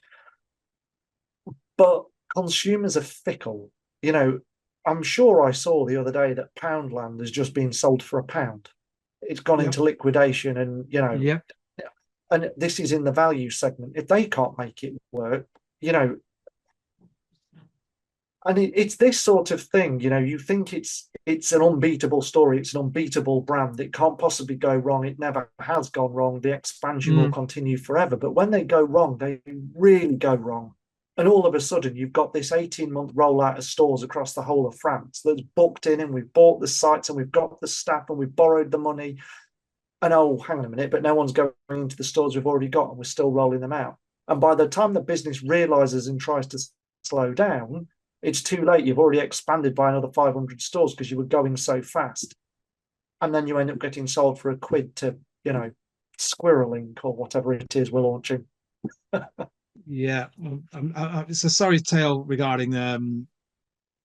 But consumers are fickle. I'm sure I saw the other day that Poundland has just been sold for £1. It's gone into liquidation, and and this is in the value segment. If they can't make it work, and it's this sort of thing, you think it's an unbeatable story, it's an unbeatable brand, it can't possibly go wrong, it never has gone wrong, the expansion will continue forever. But when they go wrong, they really go wrong. And all of a sudden, you've got this 18-month rollout of stores across the whole of France that's booked in, and we've bought the sites, and we've got the staff, and we've borrowed the money. And hang on a minute, but no one's going into the stores we've already got, and we're still rolling them out. And by the time the business realizes and tries to slow down, it's too late. You've already expanded by another 500 stores because you were going so fast. And then you end up getting sold for £1 to, Squirrelink or whatever it is we're launching. Yeah, it's a sorry tale regarding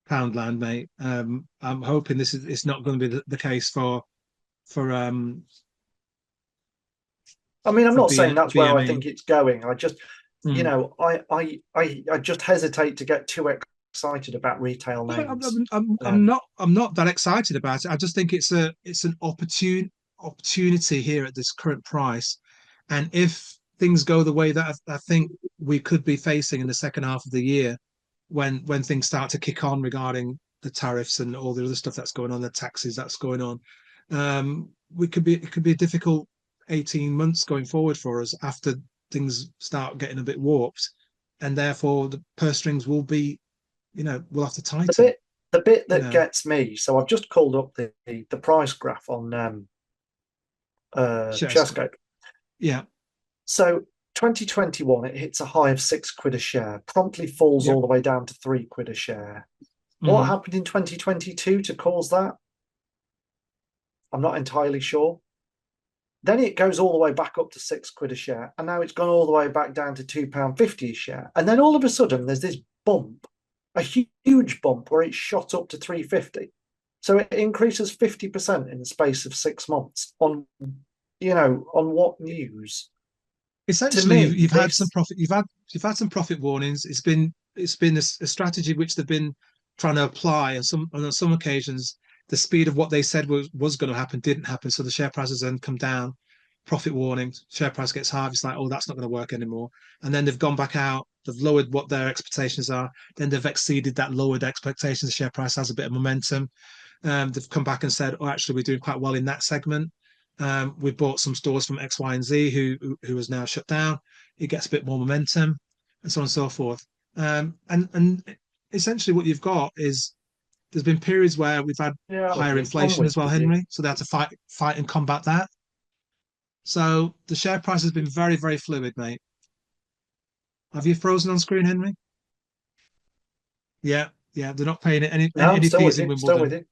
Poundland, mate. I'm hoping it's not going to be the case for I mean, I'm not saying that's where I think it's going. I just, I just hesitate to get too excited about retail names. I'm not that excited about it. I just think it's an opportunity here at this current price, and if things go the way that I think we could be facing in the second half of the year, when things start to kick on regarding the tariffs and all the other stuff that's going on, the taxes that's going on, it could be a difficult 18 months going forward for us after things start getting a bit warped, and therefore the purse strings will be, we'll have to tighten. The bit that gets me. So I've just called up the price graph on ShareScope. Yeah. So 2021, it hits a high of £6 a share, promptly falls all the way down to £3 a share. What happened in 2022 to cause that? I'm not entirely sure. Then it goes all the way back up to £6 a share, and now it's gone all the way back down to £2.50 a share. And then all of a sudden, there's this bump, a huge bump, where it's shot up to £3.50. So it increases 50% in the space of 6 months. On what news? Essentially, you've had some profit. You've had some profit warnings. It's been a strategy which they've been trying to apply, and on some occasions, the speed of what they said was going to happen didn't happen. So the share prices then come down, profit warning, share price gets high. It's like, oh, that's not going to work anymore. And then they've gone back out, they've lowered what their expectations are. Then they've exceeded that lowered expectations. The share price has a bit of momentum. They've come back and said, oh, actually, we're doing quite well in that segment. We bought some stores from X, Y, and Z who is now shut down. It gets a bit more momentum, and so on and so forth. And essentially, what you've got is there's been periods where we've had higher inflation as well, Henry. So they had to fight and combat that. So the share price has been very, very fluid, mate. Have you frozen on screen, Henry? Yeah, they're not paying any fees in Wimbledon. Still with you.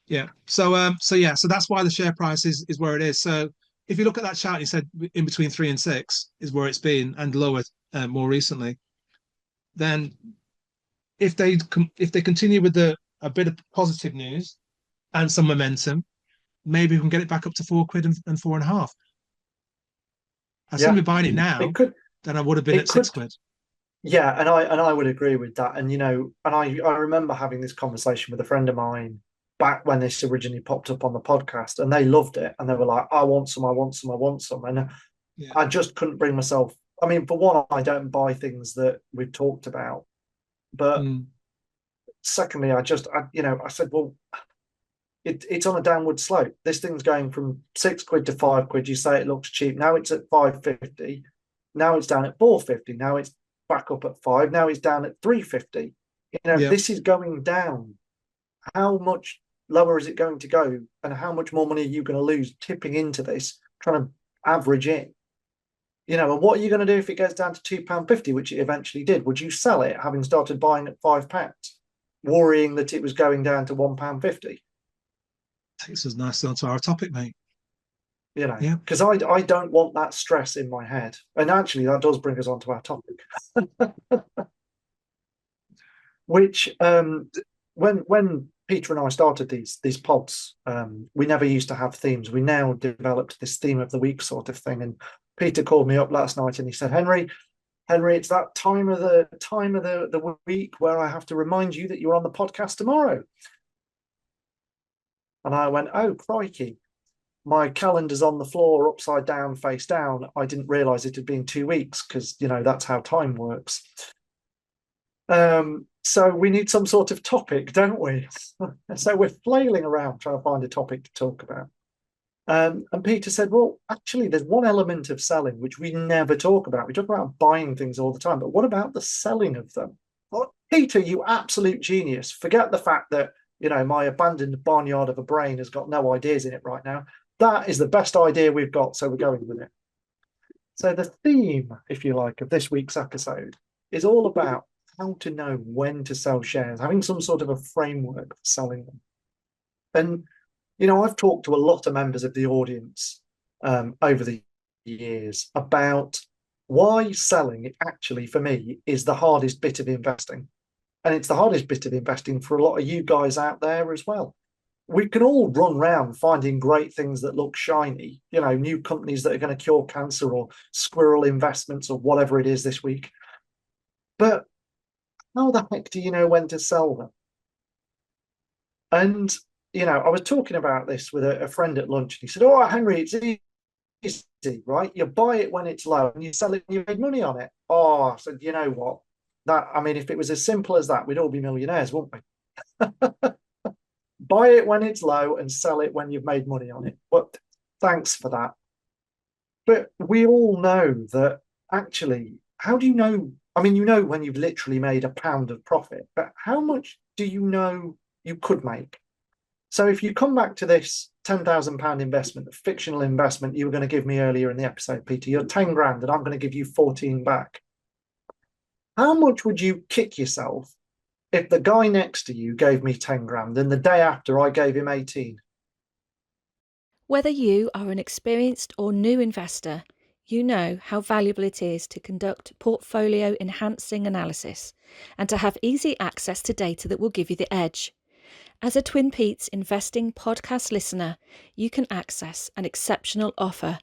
Yeah. So that's why the share price is where it is. So if you look at that chart, you said in between 3 and 6 is where it's been, and lower more recently. Then if they continue with a bit of positive news and some momentum, maybe we can get it back up to £4 and 4.5. I seem to be buying it now. Then I would have been at £6. Yeah, and I would agree with that. And I remember having this conversation with a friend of mine back when this originally popped up on the podcast, and they loved it, and they were like, I want some, and I just couldn't bring myself. I mean, for one, I don't buy things that we've talked about, but secondly, I said, well, it's on a downward slope. This thing's going from £6 to £5. You say it looks cheap. Now it's at £5.50. Now it's down at £4.50. Now it's back up at £5. Now it's down at £3.50. This is going down. How much lower is it going to go? And how much more money are you going to lose tipping into this, trying to average in? And what are you going to do if it goes down to £2.50, which it eventually did? Would you sell it, having started buying at £5, worrying that it was going down to £1.50? Takes us nicely onto our topic, mate. Because I don't want that stress in my head. And actually, that does bring us on to our topic. Which, when Peter and I started these pods, we never used to have themes. We now developed this theme of the week sort of thing. And Peter called me up last night and he said, Henry, it's that time of the week where I have to remind you that you're on the podcast tomorrow. And I went, oh, crikey. My calendar's on the floor, upside down, face down. I didn't realise it had been 2 weeks because, that's how time works. So we need some sort of topic, don't we? So we're flailing around trying to find a topic to talk about. And Peter said, well, actually, there's one element of selling which we never talk about. We talk about buying things all the time, but what about the selling of them? Well, Peter, you absolute genius. Forget the fact that, my abandoned barnyard of a brain has got no ideas in it right now. That is the best idea we've got, so we're going with it. So the theme, if you like, of this week's episode is all about how to know when to sell shares, having some sort of a framework for selling them. And, I've talked to a lot of members of the audience over the years about why selling actually, for me, is the hardest bit of investing. And it's the hardest bit of investing for a lot of you guys out there as well. We can all run around finding great things that look shiny, new companies that are going to cure cancer or squirrel investments or whatever it is this week. But how the heck do you know when to sell them? And, I was talking about this with a friend at lunch, and he said, oh, Henry, it's easy, right? You buy it when it's low and you sell it and you make money on it. Oh, I said, you know what? If it was as simple as that, we'd all be millionaires, wouldn't we? Buy it when it's low and sell it when you've made money on it. But thanks for that. But we all know that actually, how do you know? When you've literally made £1 of profit, but how much do you know you could make? So if you come back to this £10,000 investment, the fictional investment you were going to give me earlier in the episode, Peter, you're 10 grand and I'm going to give you 14 back. How much would you kick yourself if the guy next to you gave me 10 grand and the day after I gave him 18? Whether you are an experienced or new investor, you know how valuable it is to conduct portfolio enhancing analysis and to have easy access to data that will give you the edge. As a Twin Peaks investing podcast listener, you can access an exceptional offer,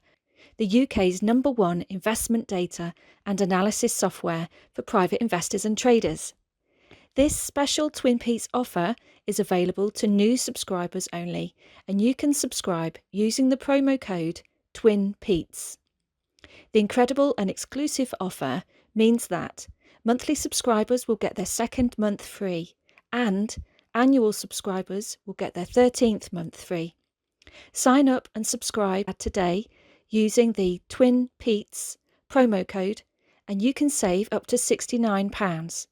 the UK's #1 investment data and analysis software for private investors and traders. This special Twin Peaks offer is available to new subscribers only, and you can subscribe using the promo code TWINPETES. The incredible and exclusive offer means that monthly subscribers will get their second month free, and annual subscribers will get their 13th month free. Sign up and subscribe today using the Twin Peaks promo code, and you can save up to £69.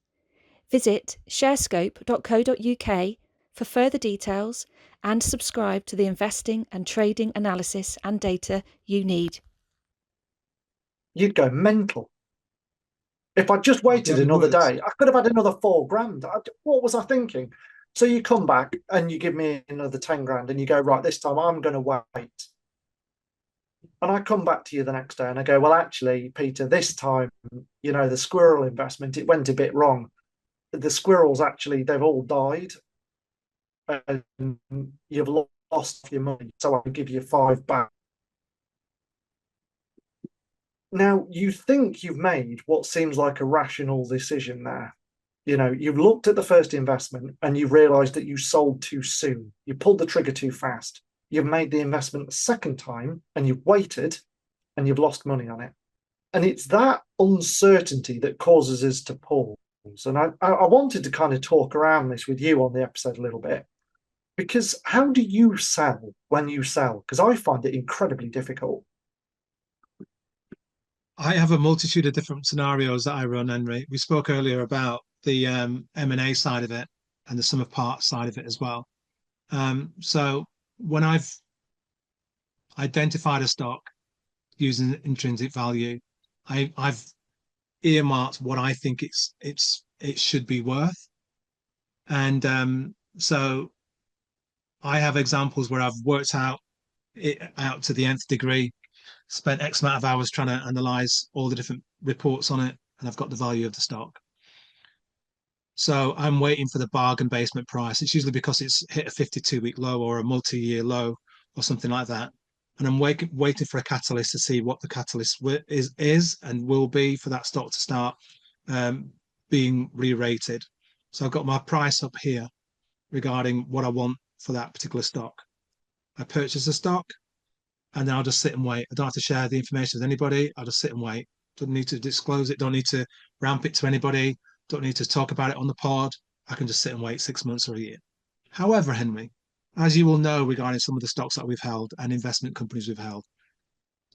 Visit sharescope.co.uk for further details and subscribe to the investing and trading analysis and data you need. You'd go mental. If I just waited another day, I could have had another £4,000. What was I thinking? So you come back and you give me another 10 grand and you go, right, this time I'm going to wait. And I come back to you the next day and I go, well, actually, Peter, this time, you know, the squirrel investment, it went a bit wrong. The squirrels, actually, they've all died. And you've lost your money. So I'll give you £5 back. Now, you think you've made what seems like a rational decision there. You know, you've looked at the first investment and you realised that you sold too soon. You pulled the trigger too fast. You've made the investment a second time and you've waited and you've lost money on it. And it's that uncertainty that causes us to pause. And I wanted to kind of talk around this with you on the episode a little bit, because how do you sell when you sell? Because I find it incredibly difficult. I have a multitude of different scenarios that I run, Henry. We spoke earlier about the M&A side of it and the sum of parts side of it as well. So when I've identified a stock using intrinsic value, I've earmarked what I think it should be worth. And so I have examples where I've worked it out to the nth degree, spent X amount of hours trying to analyze all the different reports on it, and I've got the value of the stock. So I'm waiting for the bargain basement price. It's usually because it's hit a 52-week low or a multi-year low or something like that. And I'm waiting for a catalyst to see what the catalyst is and will be for that stock to start being re-rated. So I've got my price up here regarding what I want for that particular stock. I purchase a stock, and then I'll just sit and wait. I don't have to share the information with anybody. I'll just sit and wait. Don't need to disclose it. Don't need to ramp it to anybody. Don't need to talk about it on the pod. I can just sit and wait 6 months or a year. However, Henry, as you will know regarding some of the stocks that we've held and investment companies we've held,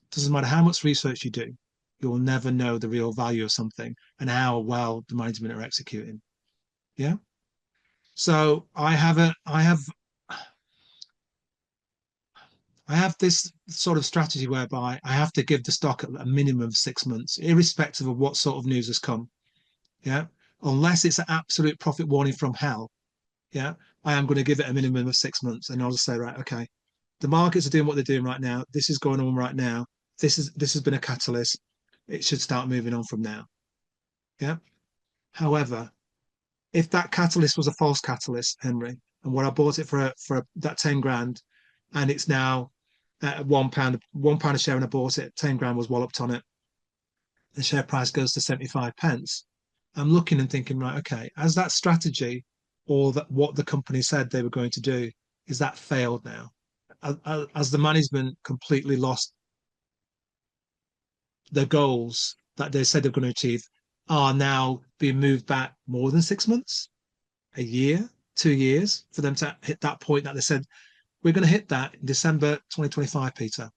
it doesn't matter how much research you do, you will never know the real value of something and how well the management are executing. Yeah. So I have this sort of strategy whereby I have to give the stock a minimum of 6 months, irrespective of what sort of news has come. Yeah. Unless it's an absolute profit warning from hell. Yeah. I am going to give it a minimum of 6 months. And I'll just say, right, okay, the markets are doing what they're doing right now. This is going on right now. This has been a catalyst. It should start moving on from now. Yeah. However, if that catalyst was a false catalyst, Henry, and what I bought it for that 10 grand, and it's now at £1 a share, and I bought it, 10 grand was walloped on it, the share price goes to 75 pence. I'm looking and thinking, right, okay, as that strategy or that what the company said they were going to do, is that failed now? As the management completely lost the goals that they said they're going to achieve, are now being moved back more than 6 months, a year, 2 years for them to hit that point that they said, we're going to hit that in December 2025, Peter.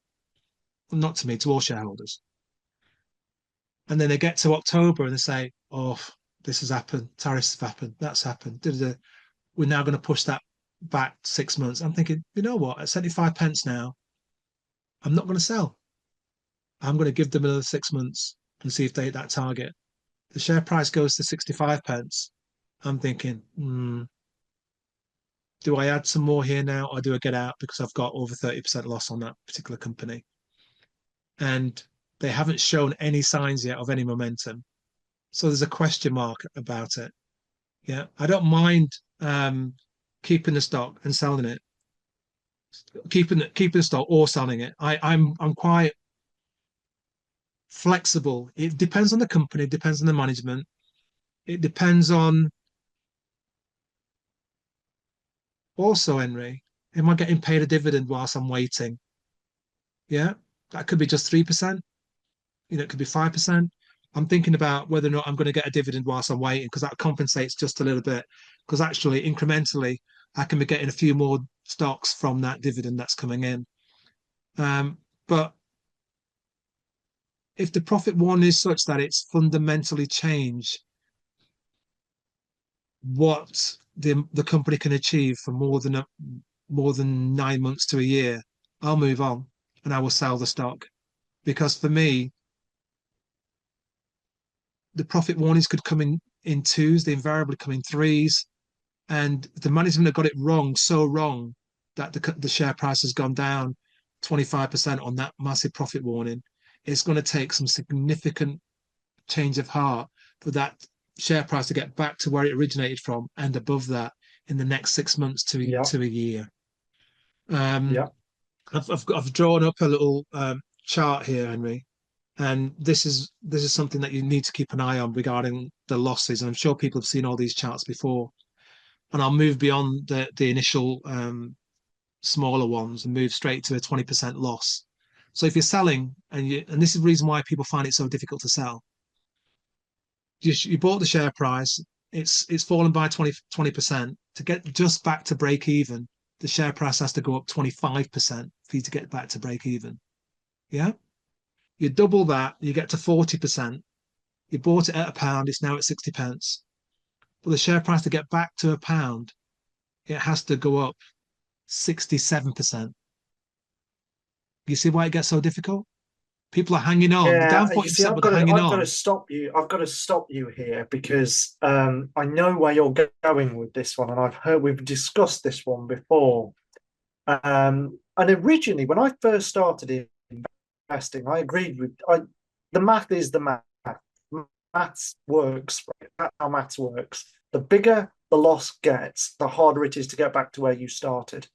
Well, not to me, to all shareholders. And then they get to October and they say, oh, this has happened, tariffs have happened, that's happened. We're now going to push that back 6 months. I'm thinking, you know what, at 75 pence now, I'm not going to sell. I'm going to give them another 6 months and see if they hit that target. The share price goes to 65 pence. I'm thinking, do I add some more here now, or do I get out because I've got over 30% loss on that particular company? And they haven't shown any signs yet of any momentum. So there's a question mark about it. Yeah, I don't mind keeping the stock and selling it, keeping the stock or selling it. I'm quite flexible. It depends on the company, it depends on the management, it depends on Also, Henry, am I getting paid a dividend whilst I'm waiting? Yeah, that could be just 3%. It could be 5%. I'm thinking about whether or not I'm going to get a dividend whilst I'm waiting, because that compensates just a little bit. Because actually, incrementally, I can be getting a few more stocks from that dividend that's coming in. But if the profit warning is such that it's fundamentally changed what the company can achieve for more than 9 months to a year, I'll move on and I will sell the stock. Because for me, the profit warnings could come in twos, they invariably come in threes, and the management have got it wrong, so wrong that the share price has gone down 25% on that massive profit warning. It's going to take some significant change of heart for that share price to get back to where it originated from and above that in the next 6 months to a year. Yeah. I've drawn up a little chart here, Henry, and this is something that you need to keep an eye on regarding the losses. And I'm sure people have seen all these charts before. And I'll move beyond the initial smaller ones and move straight to a 20% loss. So if you're selling, and this is the reason why people find it so difficult to sell. You bought the share price, it's fallen by 20%. To get just back to break even, the share price has to go up 25% for you to get back to break even. Yeah. You double that, you get to 40%. You bought it at £1, it's now at 60 pence. But the share price to get back to £1, it has to go up 67%. You see why it gets so difficult? People are hanging on. They're down Yeah, you see, 40%, but they're hanging I've got on. to stop you. I've got to stop you here because I know where you're going with this one, and we've discussed this one before. And originally, when I first started investing, I agreed with the math is the math. Maths works. Right? That's how maths works. The bigger the loss gets, the harder it is to get back to where you started.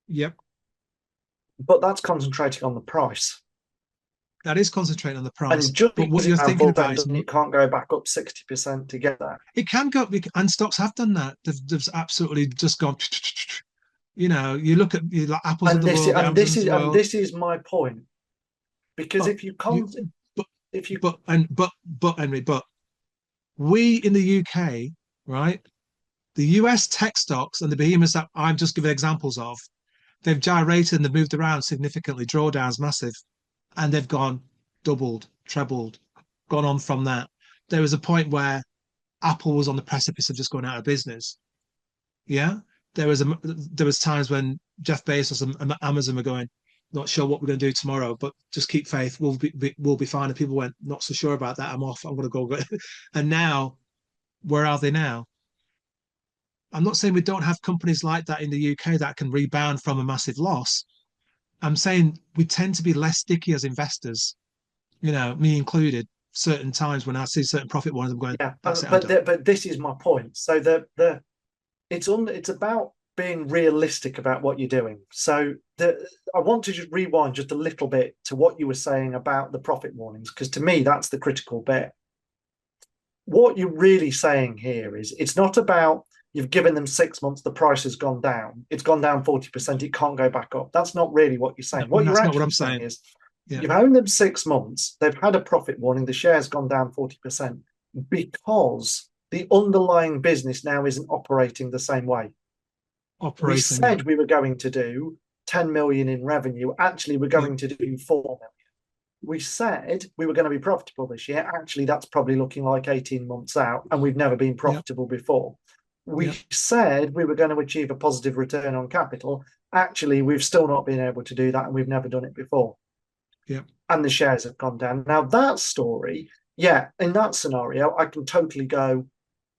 Yep. But that's concentrating on the price. That is concentrating on the price. And just but what you're thinking about is you can't go back up 60% to get that. It can go, and stocks have done that. They've absolutely just gone. You look at Apple's of the world, Amazon's of the world. And this is my point, because Henry, we in the UK, right? The US tech stocks and the behemoths that I'm just giving examples of, they've gyrated and they've moved around significantly. Drawdowns massive, and they've gone doubled, trebled, gone on from that. There was a point where Apple was on the precipice of just going out of business. Yeah, there was times when Jeff Bezos and Amazon were going, not sure what we're going to do tomorrow, but just keep faith. We'll be fine. And people went, not so sure about that. I'm off. I'm going to go. And now, where are they now? I'm not saying we don't have companies like that in the UK that can rebound from a massive loss. I'm saying we tend to be less sticky as investors. Me included. Certain times when I see certain profit warnings, I'm going, yeah. But this is my point. So it's about being realistic about what you're doing. So I want to just rewind just a little bit to what you were saying about the profit warnings, because to me that's the critical bit. What you're really saying here is it's not about you've given them 6 months, the price has gone down. It's gone down 40%, it can't go back up. That's not really what you're saying. No, what you're actually what saying is yeah. You've owned them 6 months, they've had a profit warning, the share's gone down 40% because the underlying business now isn't operating the same way. We said we were going to do 10 million in revenue. Actually, we're going to do 4 million. We said we were going to be profitable this year. Actually, that's probably looking like 18 months out, and we've never been profitable before. We said we were going to achieve a positive return on capital. Actually, we've still not been able to do that, and we've never done it before. And the shares have gone down. Now, that story, in that scenario, I can totally go,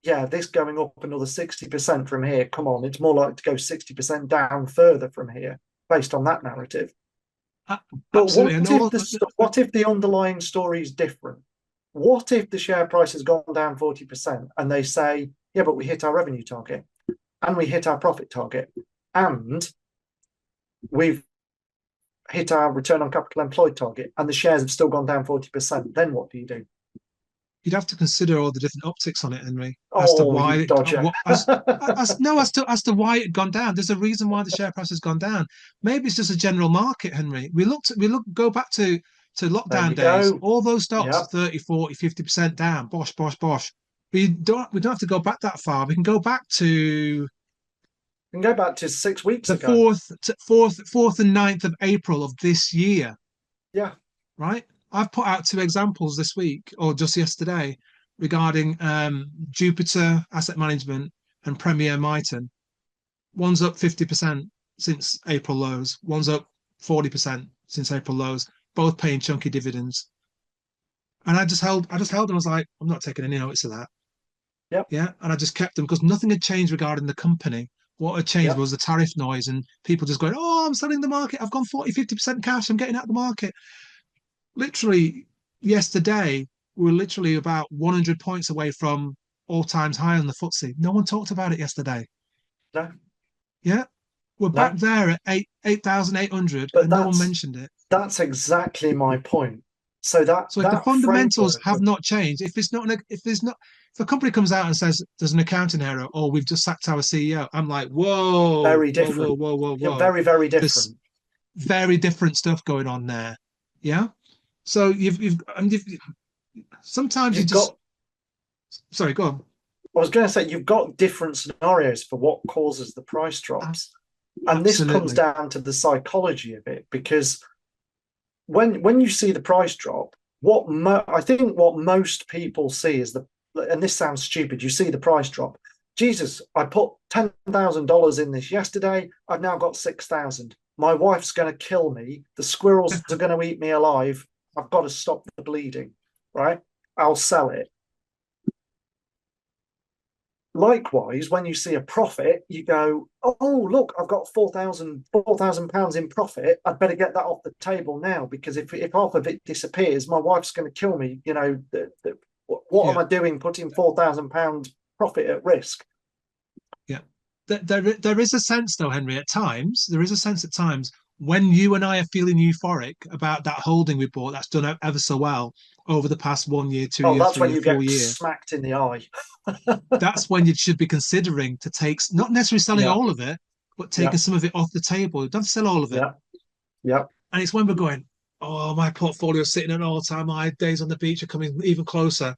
this going up another 60% from here. Come on, it's more likely to go 60% down further from here based on that narrative. But what if the underlying story is different? What if the share price has gone down 40% and they say, but we hit our revenue target and we hit our profit target and we've hit our return on capital employed target and the shares have still gone down 40%? Then what do you do? you'd have to consider all the different optics on it, Henry, as to Oh, why you dodger. as to why it had gone down. There's a reason why the share price has gone down. Maybe it's just a general market, Henry. Go back to lockdown days, go. all those stocks, Yeah. 30, 40, 50% down, bosh, bosh, bosh. We don't have to go back that far. We can go back to We can go back to 6 weeks the ago. 4th and 9th of April of this year. Yeah. Right? I've put out 2 examples this week or just yesterday regarding Jupiter Asset Management and Premier Miton. One's up 50% since April lows. One's up 40% since April lows. Both paying chunky dividends. And I just held them. I was like, I'm not taking any notice of that. Yep. Yeah. And I just kept them because nothing had changed regarding the company. What had changed was the tariff noise and people just going, oh, I'm selling the market. I've gone 40, 50% cash. I'm getting out of the market. Literally yesterday, we were literally about 100 points away from all-times high on the FTSE. No one talked about it yesterday. No. Yeah. We're back there at 8,800 and no one mentioned it. That's exactly my point. So if the fundamentals have not changed, if a company comes out and says there's an accounting error or we've just sacked our CEO, I'm like, whoa, very different. Whoa. Very, very different. There's very different stuff going on there. Yeah. So sometimes you just. Sorry, go on. I was going to say you've got different scenarios for what causes the price drops, and this comes down to the psychology of it, because when you see the price drop, I think what most people see is and this sounds stupid, you see the price drop. Jesus, I put $10,000 in this yesterday. I've now got 6,000. My wife's going to kill me. The squirrels are going to eat me alive. I've got to stop the bleeding, right? I'll sell it. Likewise, when you see a profit, you go, oh, look, I've got £4,000 in profit. I'd better get that off the table now, because if half of it disappears, my wife's going to kill me. You know, what am I doing putting £4,000 profit at risk? Yeah. There is a sense, though, Henry, at times, when you and I are feeling euphoric about that holding we bought that's done ever so well over the past 1 year, 2 years, that's 3 when year, you 4 get years. smacked in the eye. That's when you should be considering to take, not necessarily selling all of it, but taking some of it off the table. You don't have to sell all of it. Yeah. And it's when we're going, oh, my portfolio is sitting at an all-time high. Days on the beach are coming even closer.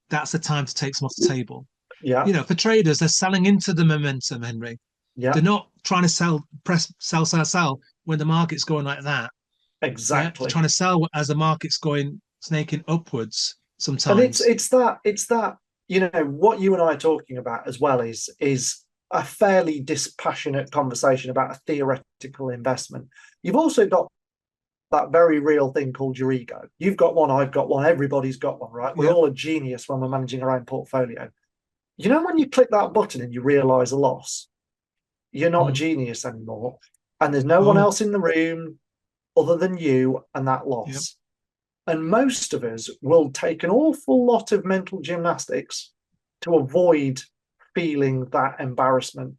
That's the time to take some off the table. Yeah. You know, for traders, they're selling into the momentum, Henry. Yeah. They're not trying to sell when the market's going like that. Exactly. Yeah? They're trying to sell as the market's going snaking upwards sometimes. And it's that, you know, what you and I are talking about as well is a fairly dispassionate conversation about a theoretical investment. You've also got that very real thing called your ego. You've got one, I've got one, everybody's got one, right? We're all a genius when we're managing our own portfolio. You know, when you click that button and you realize a loss, you're not a genius anymore, and there's no one else in the room other than you and that loss. And most of us will take an awful lot of mental gymnastics to avoid feeling that embarrassment,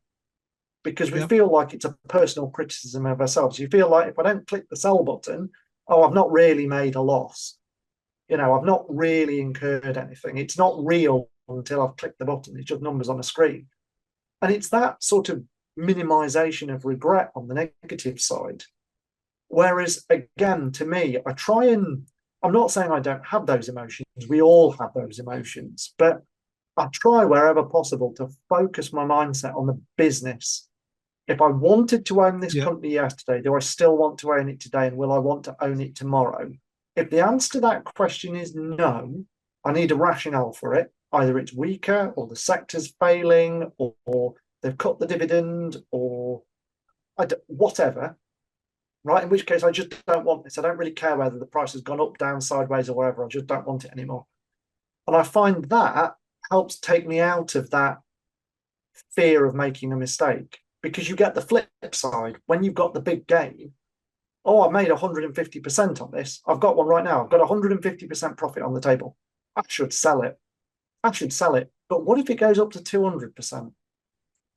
because we feel like it's a personal criticism of ourselves. You feel like if I don't click the sell button, I've not really made a loss. You know, I've not really incurred anything. It's not real until I've clicked the button. It's just numbers on a screen. And it's that sort of minimization of regret on the negative side. Whereas, again, to me, I'm not saying I don't have those emotions. We all have those emotions, but I try wherever possible to focus my mindset on the business. If I wanted to own this company yesterday, do I still want to own it today? And will I want to own it tomorrow? If the answer to that question is no, I need a rationale for it. Either it's weaker, or the sector's failing, or they've cut the dividend, or whatever. Right, in which case I just don't want this. I don't really care whether the price has gone up, down, sideways, or wherever. I just don't want it anymore. And I find that helps take me out of that fear of making a mistake, because you get the flip side when you've got the big gain. Oh, I made 150% on this. I've got one right now. I've got 150% profit on the table. I should sell it. But what if it goes up to 200%?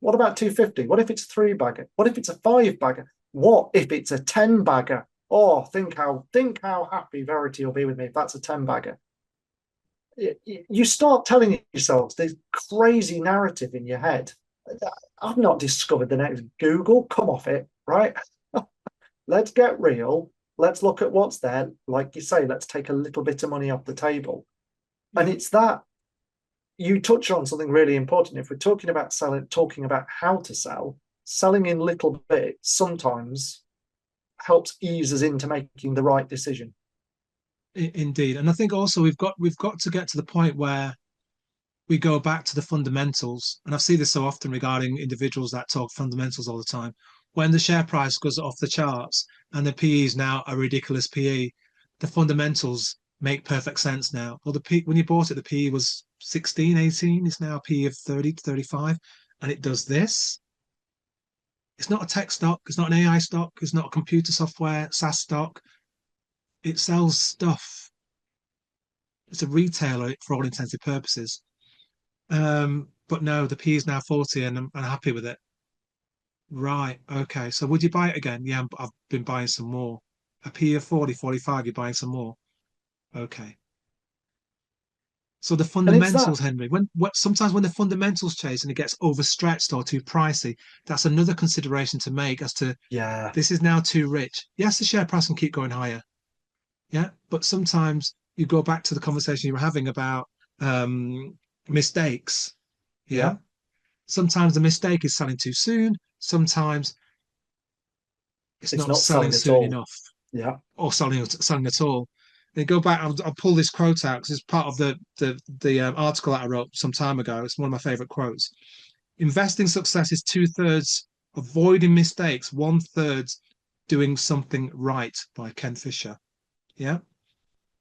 What about 250? What if it's a 3-bagger? What if it's a 5-bagger? What if it's a 10-bagger? Oh, think how happy Verity will be with me if that's a 10-bagger. you start telling yourselves this crazy narrative in your head. I've not discovered the next Google. Come off it, right? Let's get real. Let's look at what's there. Like you say, let's take a little bit of money off the table. Yeah. And it's that you touch on something really important. If we're talking about selling, talking about how to sell, selling in little bits sometimes helps ease us into making the right decision. Indeed. And I think also we've got to get to the point where we go back to the fundamentals. And I see this so often regarding individuals that talk fundamentals all the time. When the share price goes off the charts and the PE is now a ridiculous PE, the fundamentals make perfect sense now. Well, when you bought it, the PE was 16, 18. It's now a PE of 30 to 35. And it does this. It's not a tech stock. It's not an AI stock. It's not a computer software, SaaS stock. It sells stuff. It's a retailer for all intents and purposes. But no, the P is now 40 and I'm happy with it. Right. Okay. So would you buy it again? Yeah, I've been buying some more. A P of 40, 45, you're buying some more. Okay. So the fundamentals, Henry, sometimes when the fundamentals change and it gets overstretched or too pricey, that's another consideration to make as to, this is now too rich. Yes, the share price can keep going higher. Yeah. But sometimes you go back to the conversation you were having about mistakes. Yeah. Sometimes the mistake is selling too soon. Sometimes it's not selling soon enough. Yeah. Or selling at all. Then go back. I'll pull this quote out because it's part of the article that I wrote some time ago. It's one of my favorite quotes. Investing success is 2/3 avoiding mistakes, 1/3 doing something right, by Ken Fisher. Yeah.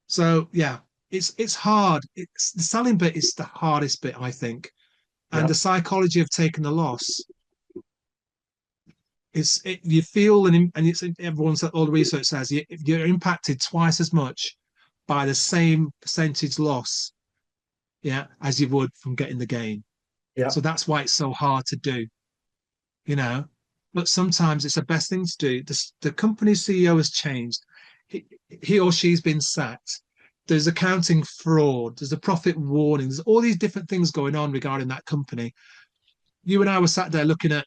So yeah, it's hard. It's the selling bit is the hardest bit, I think. And the psychology of taking the loss, you feel and it's everyone's all the research says you're impacted twice as much by the same percentage loss, as you would from getting the gain. Yeah. So that's why it's so hard to do, But sometimes it's the best thing to do. The company's CEO has changed. He or she's been sacked. There's accounting fraud. There's a profit warning. There's all these different things going on regarding that company. You and I were sat there looking at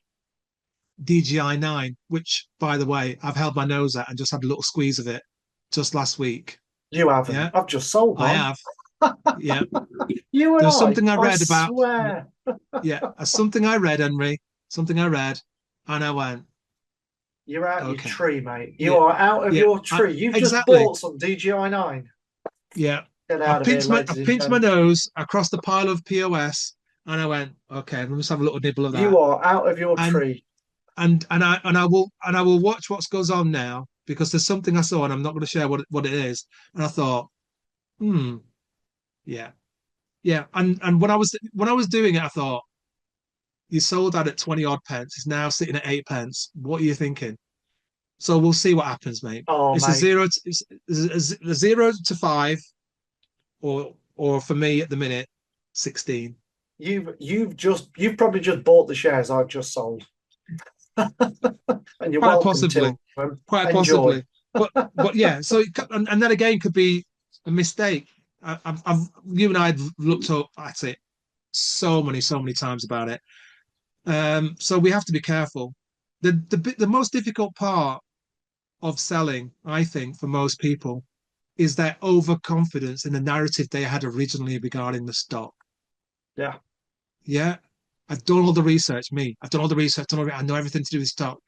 DGI9, which, by the way, I've held my nose at and just had a little squeeze of it just last week. You haven't? Yeah? I've just sold one. I have. Yeah. You and There's something I read about. Swear. Something I read, Henry. Something I read, and I went, "You're out your tree, mate. You are out of your tree. You've just bought some DGI9." Yeah. I pinched my nose across the pile of POS, and I went, "Okay, let's have a little nibble of that." You are out of your tree. And I will watch what goes on now, because there's something I saw and I'm not going to share what it is. And I thought, yeah. And when I was doing it, I thought, you sold that at 20 odd pence. It's now sitting at 8 pence. What are you thinking? So we'll see what happens, mate. It's a 0 to 5, or for me at the minute, 16. You've probably just bought the shares I've just sold. And you're quite possibly. But yeah, so and that again could be a mistake. You and I have looked up at it so many times about it. So we have to be careful. The most difficult part of selling, I think, for most people, is their overconfidence in the narrative they had originally regarding the stock. Yeah. I've done all the research. I've done all the research. I know everything to do with stock.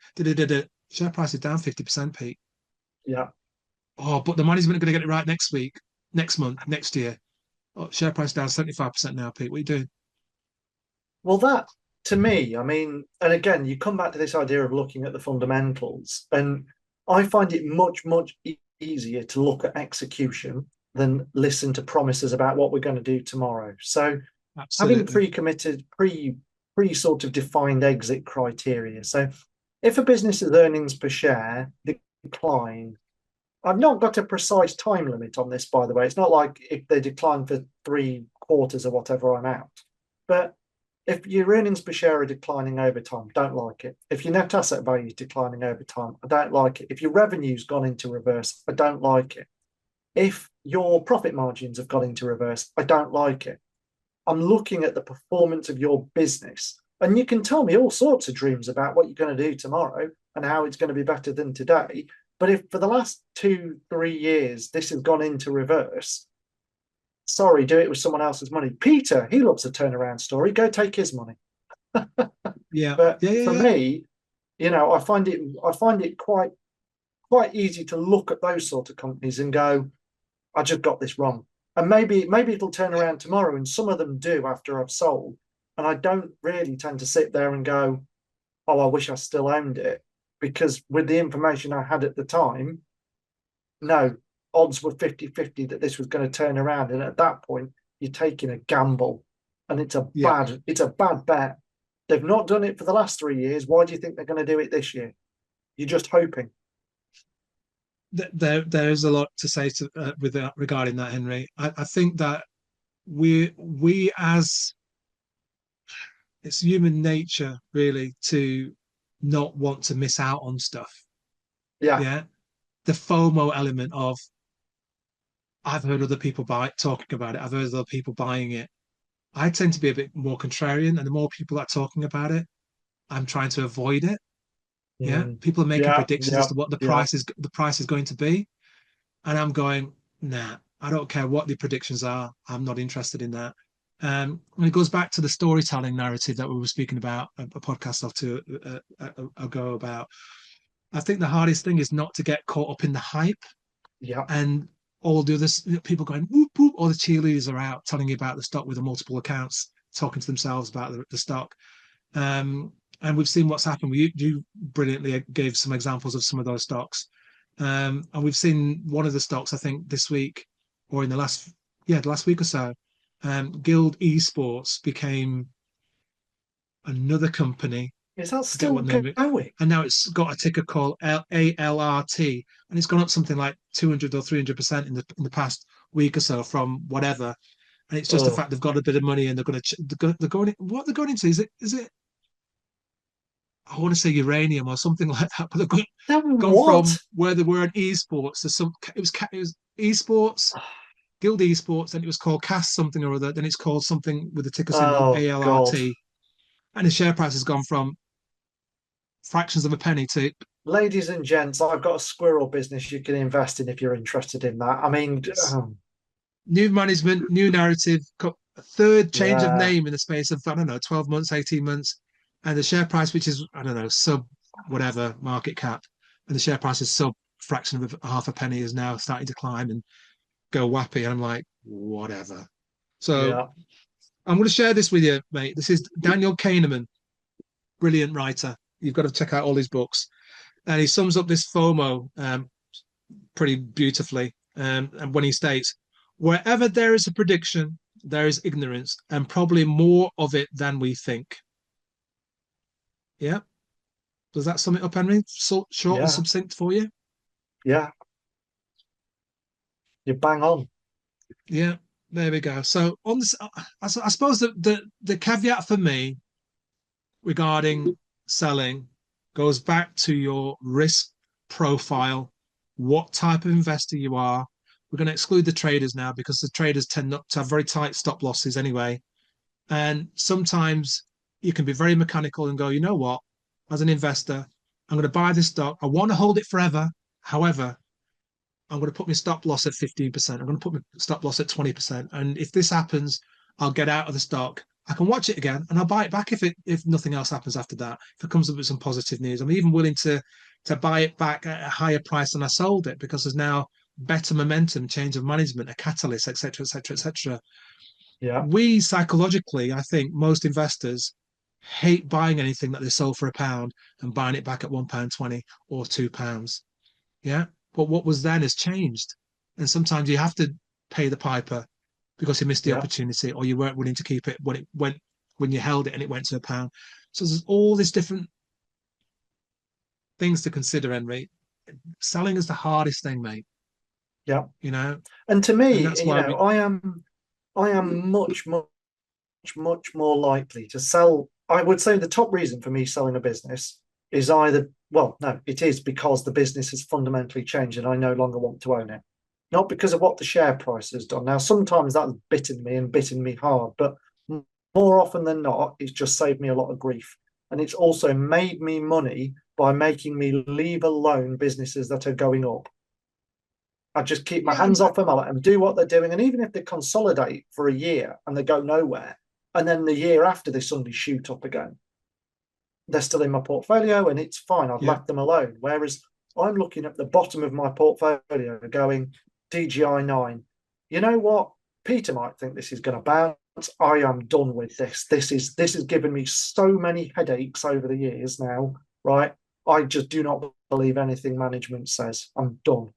Share price is down 50%, Pete. Yeah. Oh, but the management are going to get it right next week, next month, next year. Oh, share price down 75% now, Pete. What are you doing? Well, that, to me, I mean, and again, you come back to this idea of looking at the fundamentals, and I find it much, much easier to look at execution than listen to promises about what we're going to do tomorrow. So having pre-committed, sort of defined exit criteria. So if a business's earnings per share decline, I've not got a precise time limit on this, by the way. It's not like if they decline for 3 quarters or whatever, I'm out. But if your earnings per share are declining over time, don't like it. If your net asset value is declining over time, I don't like it. If your revenue's gone into reverse, I don't like it. If your profit margins have gone into reverse. I don't like it. I'm looking at the performance of your business. And you can tell me all sorts of dreams about what you're going to do tomorrow and how it's going to be better than today. But if for the last 2-3 years this has gone into reverse, sorry, do it with someone else's money. Peter, he loves a turnaround story. Go take his money. Yeah. But Yeah, for yeah. me, I find it quite easy to look at those sort of companies and go, I just got this wrong. And maybe it'll turn around tomorrow, and some of them do after I've sold. And I don't really tend to sit there and go, oh, I wish I still owned it. Because with the information I had at the time, no, odds were 50-50 that this was going to turn around. And at that point, you're taking a gamble. And it's a bad bet. They've not done it for the last 3 years. Why do you think they're going to do it this year? You're just hoping. There's a lot to say regarding that, Henry. I think that we as it's human nature really to not want to miss out on stuff. Yeah. The FOMO element of I've heard other people talking about it. I've heard other people buying it. I tend to be a bit more contrarian, and the more people are talking about it, I'm trying to avoid it. Yeah, people are making predictions as to what the price is going to be, and I'm going, nah, I don't care what the predictions are. I'm not interested in that. And it goes back to the storytelling narrative that we were speaking about a podcast or two ago about. I think the hardest thing is not to get caught up in the hype. Yeah. And all the other people going whoop whoop, all the cheerleaders are out telling you about the stock with the multiple accounts, talking to themselves about the stock. And we've seen what's happened. You brilliantly gave some examples of some of those stocks. And we've seen one of the stocks, I think, this week or in the last week or so, Guild Esports became another company. Is that still going? And now it's got a ticker called ALRT, and it's gone up something like 200 or 300% in the past week or so from whatever. And it's just the fact they've got a bit of money and they're going what they're going into. Is it? I want to say uranium or something like that, but they've gone from where they were in esports to it was esports, Guild Esports, and it was called CAS something or other. Then it's called something with the ticker symbol ALRT, God. And the share price has gone from fractions of a penny to. Ladies and gents, I've got a squirrel business you can invest in if you're interested in that. I mean, new management, new narrative, a third change of name in the space of 12 months, 18 months. And the share price, which is, sub whatever market cap, and the share price is sub fraction of half a penny, is now starting to climb and go whappy. And I'm like, whatever. So I'm going to share this with you, mate. This is Daniel Kahneman, brilliant writer. You've got to check out all his books. And he sums up this FOMO pretty beautifully. And when he states, wherever there is a prediction, there is ignorance, and probably more of it than we think. Yeah. Does that sum it up, Henry? Short and succinct for you? Yeah. You're bang on. Yeah. There we go. So on this, I suppose the caveat for me regarding selling goes back to your risk profile, what type of investor you are. We're going to exclude the traders now because the traders tend not to have very tight stop losses anyway. And sometimes you can be very mechanical and go, you know what, as an investor, I'm going to buy this stock. I want to hold it forever. However, I'm going to put my stop loss at 15%. I'm going to put my stop loss at 20%. And if this happens, I'll get out of the stock. I can watch it again and I'll buy it back if nothing else happens after that. If it comes up with some positive news, I'm even willing to buy it back at a higher price than I sold it because there's now better momentum, change of management, a catalyst, etc., etc., etc. Yeah. We psychologically, I think most investors hate buying anything that they sold for £1 and buying it back at £1.20 or £2. Yeah. But what was then has changed. And sometimes you have to pay the piper because you missed the opportunity or you weren't willing to keep it when you held it and it went to £1. So there's all these different things to consider, Henry. Selling is the hardest thing, mate. Yeah. And to me, I am much more likely to sell. I would say the top reason for me selling a business is it is because the business has fundamentally changed and I no longer want to own it. not because of what the share price has done. Now, sometimes that's bitten me and bitten me hard, but more often than not, it's just saved me a lot of grief. And it's also made me money by making me leave alone businesses that are going up. I just keep my Yeah, hands off them. I let them do what they're doing. And even if they consolidate for a year and they go nowhere, and then the year after they suddenly shoot up again, they're still in my portfolio and it's fine. I've yeah, left them alone. Whereas I'm looking at the bottom of my portfolio going, DGI 9. You know what? Peter might think this is going to bounce. I am done with this. This has given me so many headaches over the years now, right? I just do not believe anything management says. I'm done.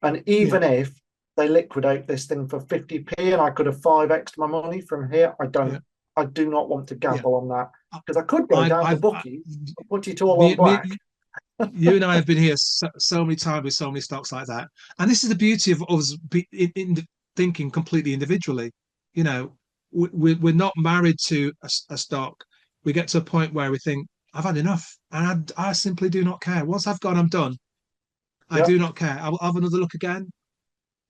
And yeah, even if they liquidate this thing for 50p and I could have 5x my money from here, yeah, I do not want to yeah. gamble on that because I could go down the I bookie and put it all me, on me, black. you and I have been here so many times with so many stocks like that, and this is the beauty of us in thinking completely individually. You know, we're not married to a stock. We get to a point where we think, I've had enough, and I simply do not care. Once I've gone, I'm done. I Yep. do not care. I'll have another look again.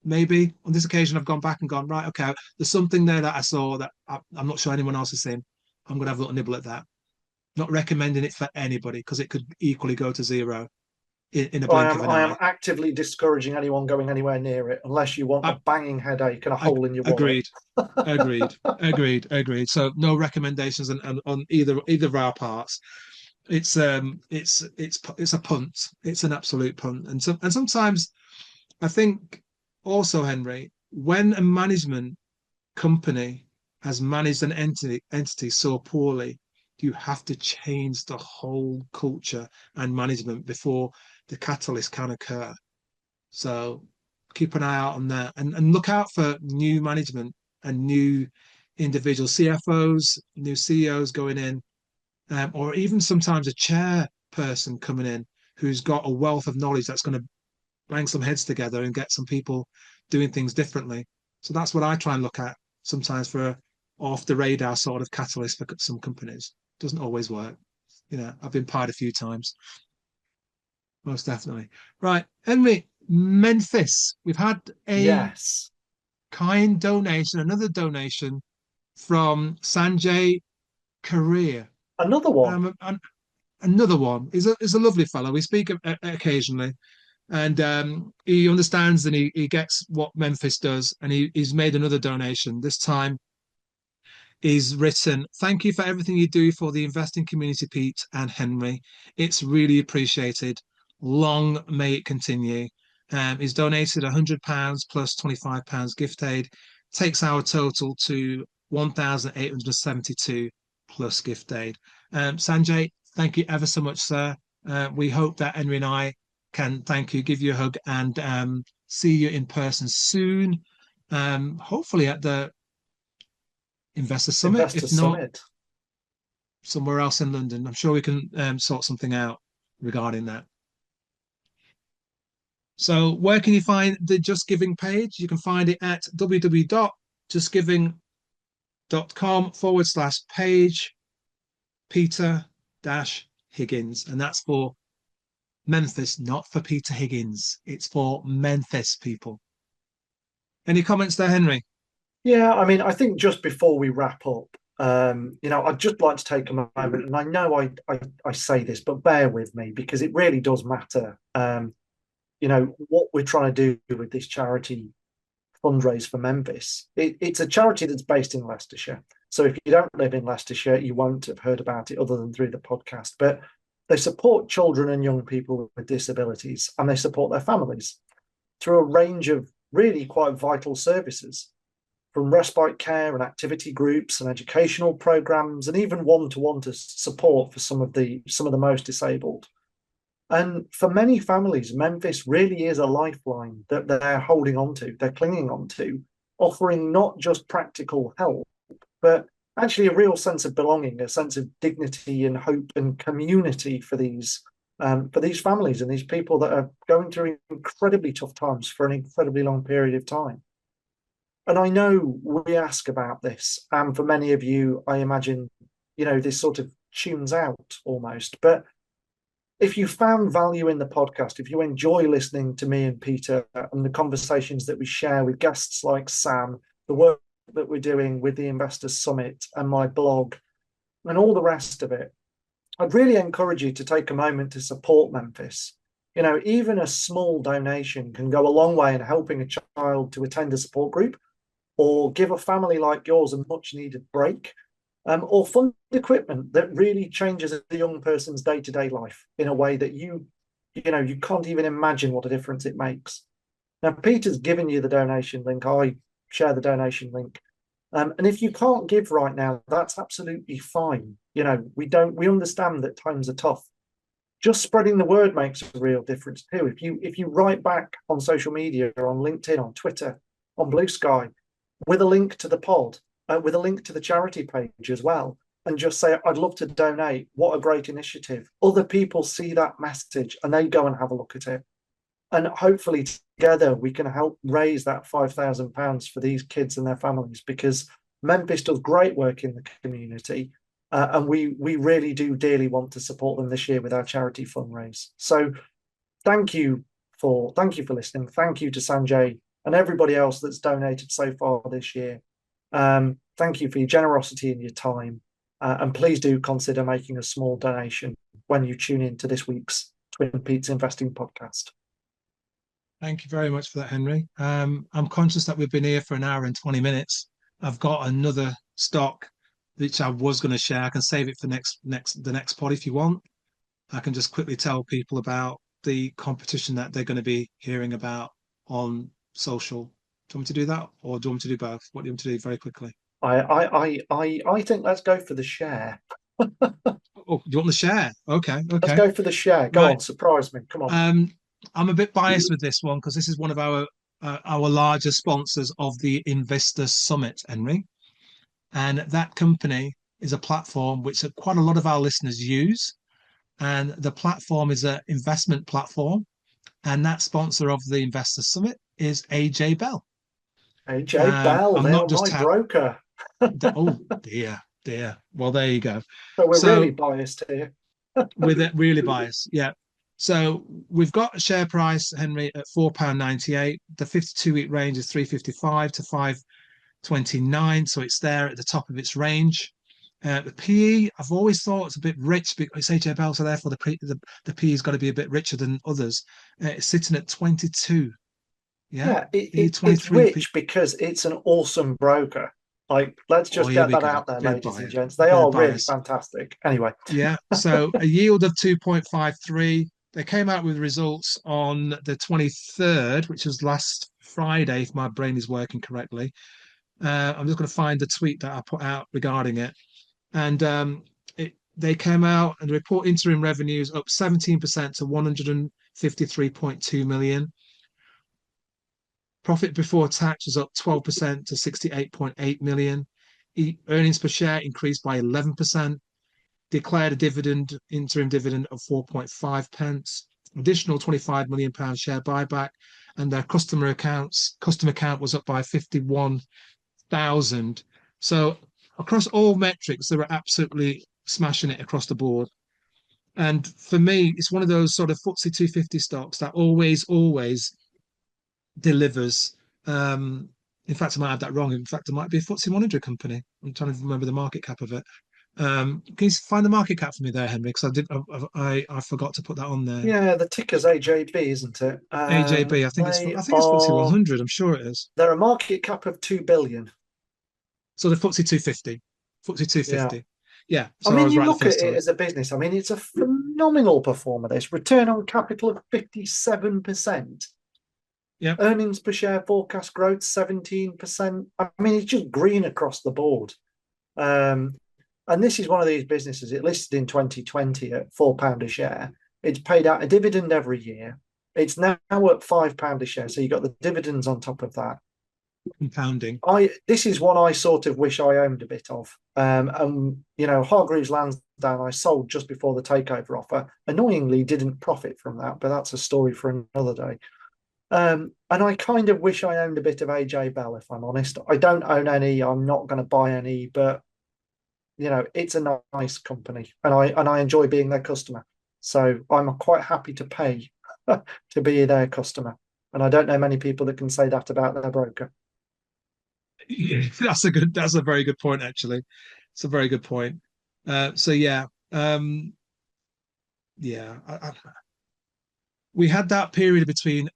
Maybe on this occasion, I've gone back and gone, right, okay, there's something there that I saw that I'm not sure anyone else has seen. I'm going to have a little nibble at that. Not recommending it for anybody because it could equally go to zero in a blink of an I eye. am actively discouraging anyone going anywhere near it unless you want a I, banging headache and a I hole in your wallet. agreed, agreed. So no recommendations on either of our parts. It's a punt. It's an absolute punt. And sometimes I think also, Henry, when a management company has managed an entity so poorly, you have to change the whole culture and management before the catalyst can occur. So keep an eye out on that and look out for new management and new individual CFOs, new CEOs going in, or even sometimes a chairperson coming in who's got a wealth of knowledge that's going to bang some heads together and get some people doing things differently. So that's what I try and look at sometimes for off the radar sort of catalyst for some companies. Doesn't always work. I've been pied a few times. Most definitely. Right, Henry, Menphys. We've had a Yes. kind donation, another donation from Sanjay Korea. Another one. And another one is a lovely fellow. We speak occasionally, and he understands and he gets what Menphys does, and he's made another donation. This time, he's written, "Thank you for everything you do for the investing community, Pete and Henry. It's really appreciated. Long may it continue." He's donated £100 plus £25 gift aid, takes our total to 1,872 plus gift aid. Sanjay, thank you ever so much, sir. We hope that Henry and I can thank you, give you a hug, and see you in person soon. Hopefully at the Investor Summit, Investor if not Summit. somewhere else in London. I'm sure we can sort something out regarding that. So where can you find the Just Giving page? You can find it at www.justgiving.com/page Peter Higgins. And that's for Menphys, not for Peter Higgins. It's for Menphys people. Any comments there, Henry? Yeah, I mean, I think just before we wrap up, I'd just like to take a moment, and I know I say this, but bear with me because it really does matter. What we're trying to do with this charity fundraise for Menphys. It's a charity that's based in Leicestershire. So if you don't live in Leicestershire, you won't have heard about it other than through the podcast. But they support children and young people with disabilities, and they support their families through a range of really quite vital services, from respite care and activity groups and educational programs, and even one-to-one support for some of the most disabled. And for many families, Menphys really is a lifeline that they're holding on to, they're clinging on to, offering not just practical help, but actually a real sense of belonging, a sense of dignity and hope and community for these families and these people that are going through incredibly tough times for an incredibly long period of time. And I know we ask about this, and for many of you, I imagine, this sort of tunes out almost. But if you found value in the podcast, if you enjoy listening to me and Peter and the conversations that we share with guests like Sam, the work that we're doing with the Investors Summit and my blog and all the rest of it, I'd really encourage you to take a moment to support Menphys. You know, even a small donation can go a long way in helping a child to attend a support group, or give a family like yours a much needed break, or fund equipment that really changes a young person's day-to-day life in a way that you can't even imagine what a difference it makes. Now, Peter's given you the donation link. I share the donation link. And if you can't give right now, that's absolutely fine. You know, we understand that times are tough. Just spreading the word makes a real difference too. If you write back on social media or on LinkedIn, on Twitter, on Blue Sky, with a link to the pod, with a link to the charity page as well, and just say, I'd love to donate. What a great initiative. Other people see that message and they go and have a look at it. And hopefully together we can help raise that £5,000 for these kids and their families, because Menphys does great work in the community. And we really do dearly want to support them this year with our charity fundraise. So thank you for listening. Thank you to Sanjay and everybody else that's donated so far this year. Thank you for your generosity and your time. And please do consider making a small donation when you tune in to this week's Twin Peaks Investing Podcast. Thank you very much for that, Henry. I'm conscious that we've been here for an hour and 20 minutes. I've got another stock which I was going to share. I can save it for the next pod if you want. I can just quickly tell people about the competition that they're going to be hearing about on social. Do you want me to do that, or do you want me to do both? What do you want me to do very quickly? I think let's go for the share. Oh, do you want the share? Okay. Let's go for the share. Go on, surprise me. Come on. I'm a bit biased with this one because this is one of our larger sponsors of the Investors Summit, Henry. And that company is a platform which quite a lot of our listeners use. And the platform is an investment platform. And that sponsor of the Investors Summit is AJ Bell. AJ Bell, I'm they're not just my broker. Oh, dear. Well, there you go. So we're really biased here. With it, really biased, yeah. So we've got a share price, Henry, at £4.98. The 52-week range is 3.55 to 5.29, so it's there at the top of its range. The PE, I've always thought it's a bit rich because it's AJ Bell, so therefore the PE's got to be a bit richer than others. It's sitting at 22. Yeah, it's rich because it's an awesome broker. Like, let's just get that out there, ladies and gents. They are really fantastic. Anyway. Yeah, so a yield of 2.53. They came out with results on the 23rd, which was last Friday, if my brain is working correctly. I'm just going to find the tweet that I put out regarding it. And they came out and report interim revenues up 17% to 153.2 million. Profit before tax was up 12% to 68.8 million. Earnings per share increased by 11%. Declared a interim dividend of 4.5 pence. Additional £25 million share buyback, and their customer count was up by 51,000. So across all metrics, they were absolutely smashing it across the board. And for me, it's one of those sort of FTSE 250 stocks that always delivers. In fact, I might have that wrong. In fact, it might be a FTSE 100 company. I'm trying to remember the market cap of it. Can you find the market cap for me there, Henry? Because I forgot to put that on there. Yeah, the ticker's AJB, isn't it? AJB. I think it's FTSE 100. I'm sure it is. They're a market cap of 2 billion. So the FTSE 250. FTSE 250. Yeah. So I mean, you right look at it as a business. I mean, it's a phenomenal performer. This return on capital of 57%. Yeah. Earnings per share forecast growth 17%. I mean, it's just green across the board. And this is one of these businesses. It listed in 2020 at £4 a share. It's paid out a dividend every year. It's now at £5 a share. So you got the dividends on top of that. Compounding. This is one I sort of wish I owned a bit of. And you know, Hargreaves Lansdown I sold just before the takeover offer. Annoyingly, didn't profit from that, but that's a story for another day. And I kind of wish I owned a bit of AJ Bell, if I'm honest. I don't own any. I'm not going to buy any, but you know, it's a nice company, and I enjoy being their customer. So I'm quite happy to pay to be their customer. And I don't know many people that can say that about their broker. Yeah, that's a very good point, actually. It's a very good point. So yeah, yeah, we had that period between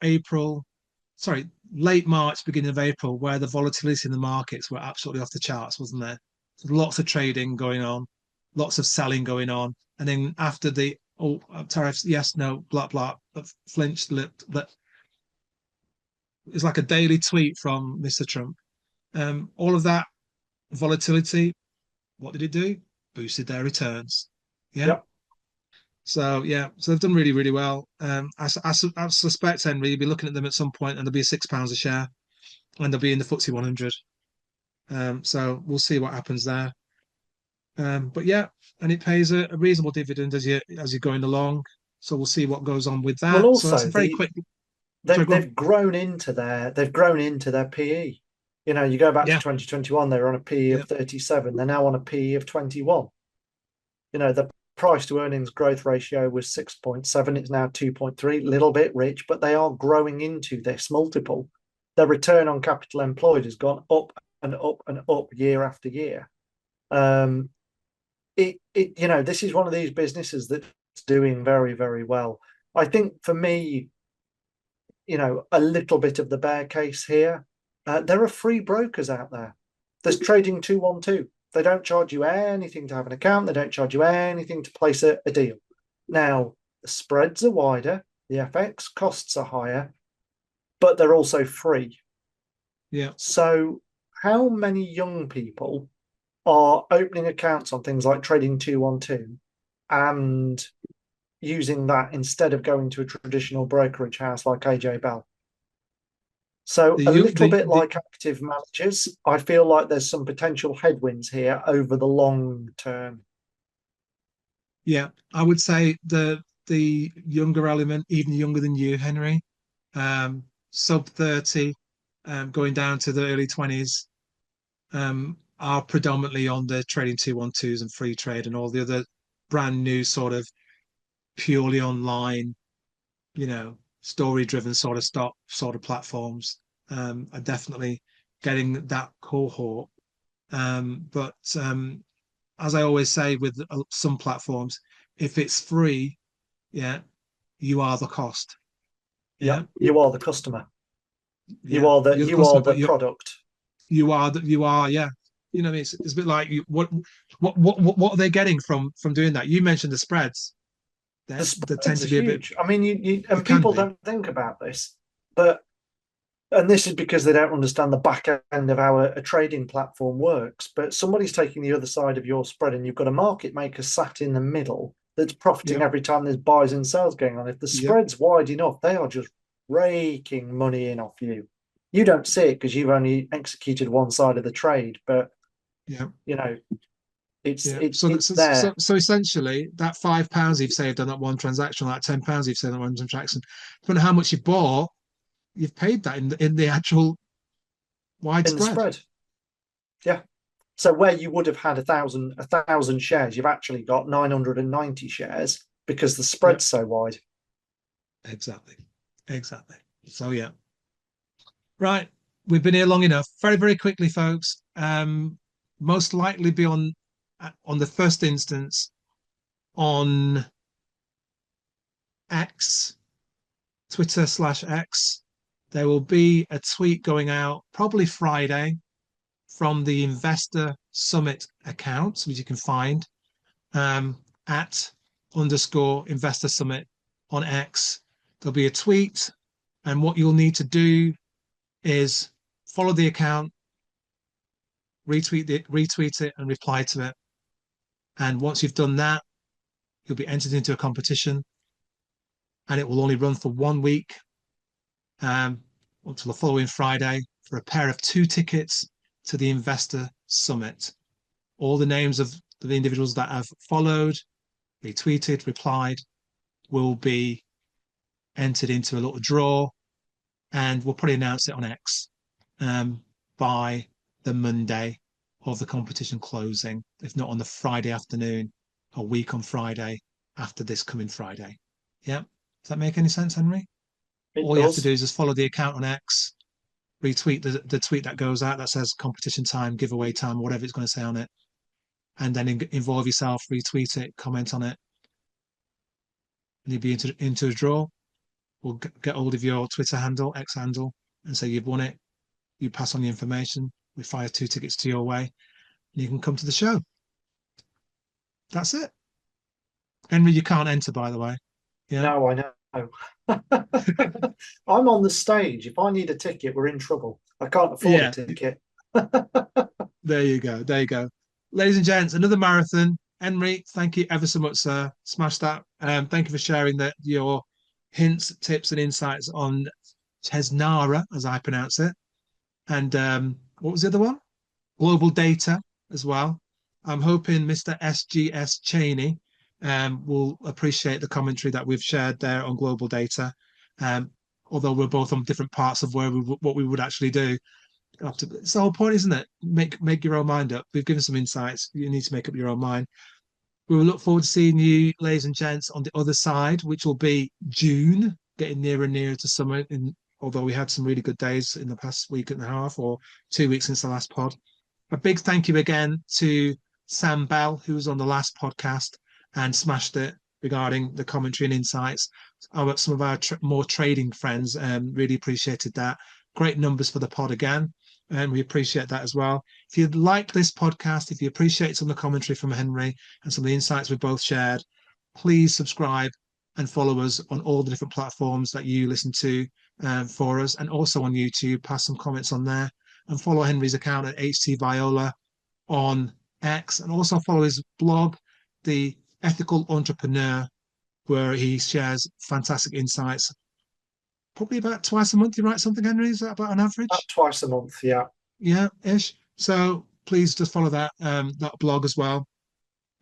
late March, beginning of April, where the volatility in the markets were absolutely off the charts, wasn't there? Lots of trading going on, lots of selling going on, and then after the tariffs, yes, no, blah blah, flinched. It's like a daily tweet from Mr. Trump. All of that volatility, what did it do? Boosted their returns. Yeah. Yep. So yeah, so they've done really, really well. I suspect, Henry, you'll be looking at them at some point, and they'll be £6 a share, and they'll be in the FTSE 100. So we'll see what happens there. But yeah, and it pays a reasonable dividend as you're going along. So we'll see what goes on with Well, that. So that's also a very quick. they've grown into their PE. You know, you go back to Yeah, 2021, they were on a PE yeah, of 37. They're now on a PE of 21. You know, the price to earnings growth ratio was 6.7. It's now 2.3. Little bit rich, but they are growing into this multiple. Their return on capital employed has gone up and up and up year after year. This is one of these businesses that's doing very, very well. I think for me, a little bit of the bear case here. There are free brokers out there. There's Trading 212. They don't charge you anything to have an account. They don't charge you anything to place a deal. Now, the spreads are wider, the FX costs are higher, but they're also free. yeah. So how many young people are opening accounts on things like Trading 212 and using that instead of going to a traditional brokerage house like AJ Bell? So a little bit like active managers, I feel like there's some potential headwinds here over the long term. Yeah, I would say the younger element, even younger than you, Henry, sub 30, going down to the early 20s, are predominantly on the Trading 212s and free trade and all the other brand new sort of purely online, story driven sort of platforms. Are definitely getting that cohort. But as I always say with some platforms, if it's free, yeah, you are the cost. Yeah, you are the customer. yeah, you're the you customer, are but the product. you are, yeah. It's a bit like what are they getting from doing that? You mentioned the spreads. The They tend spreads to are be a bit. huge. I mean, you They and can people be. don't think about this, and this is because they don't understand the back end of how a trading platform works. But somebody's taking the other side of your spread, and you've got a market maker sat in the middle that's profiting Yep. every time there's buys and sells going on. If the Yep. spread's wide enough, they are just raking money in off you. You don't see it because you've only executed one side of the trade, but Yep. it's Yeah. it's So, it's there so essentially, that £5 you've saved on that one transaction, that £10 you've saved on that one transaction, depending on how much you bought, you've paid that in the actual in the widespread. spread. Yeah. So where you would have had a thousand shares, you've actually got 990 shares because the Yeah. spread's so wide. Exactly. Exactly. So yeah. Right. We've been here long enough. Very, very quickly, folks. Most likely be on the first instance on X, Twitter/X. There will be a tweet going out probably Friday from the Investor Summit account, which you can find at _Investor Summit on X. There'll be a tweet, and what you'll need to do is follow the account, retweet it, and reply to it. And once you've done that, you'll be entered into a competition, and it will only run for 1 week until the following Friday for a pair of 2 tickets to the Investor Summit. All the names of the individuals that have followed, retweeted, replied will be entered into a little draw, and we'll probably announce it on X by the Monday of the competition closing, if not on the Friday afternoon, a week on Friday. after this coming Friday. Yeah. Does that make any sense, Henry? All you have to does. do is just follow the account on X, retweet the tweet that goes out that says competition time, giveaway time, whatever it's going to say on it, and then involve yourself, retweet it, comment on it, and you'll be into a draw. We'll get hold of your Twitter handle, X handle, and say you've won it. You pass on the information. We fire 2 tickets to your way, and you can come to the show. That's it. Henry, you can't enter, by the way. Yeah. No, I know. I'm on the stage. If I need a ticket, we're in trouble. I can't afford a ticket. There you go. There you go. Ladies and gents, another marathon. Henry, thank you ever so much, sir. Smash that. Thank you for sharing your hints, tips, and insights on Chesnara, as I pronounce it. And what was the other one? Globaldata as well. I'm hoping Mr. SGS Cheney will appreciate the commentary that we've shared there on Globaldata. Although we're both on different parts of what we would actually do. It's the whole point, isn't it? Make your own mind up. We've given some insights. You need to make up your own mind. We will look forward to seeing you, ladies and gents, on the other side, which will be June, getting nearer and nearer to summer. Although we had some really good days in the past week and a half or 2 weeks since the last pod. A big thank you again to Sam Bell, who was on the last podcast and smashed it regarding the commentary and insights. Some of our more trading friends really appreciated that. Great numbers for the pod again, and we appreciate that as well. If you like this podcast, if you appreciate some of the commentary from Henry and some of the insights we both shared, please subscribe and follow us on all the different platforms that you listen to for us, and also on YouTube. Pass some comments on there, and follow Henry's account at HT Viola on X, and also follow his blog, The Ethical Entrepreneur, where he shares fantastic insights. Probably about twice a month you write something, Henry? Is that about an average? About twice a month, yeah. Yeah, ish. So please just follow that blog as well,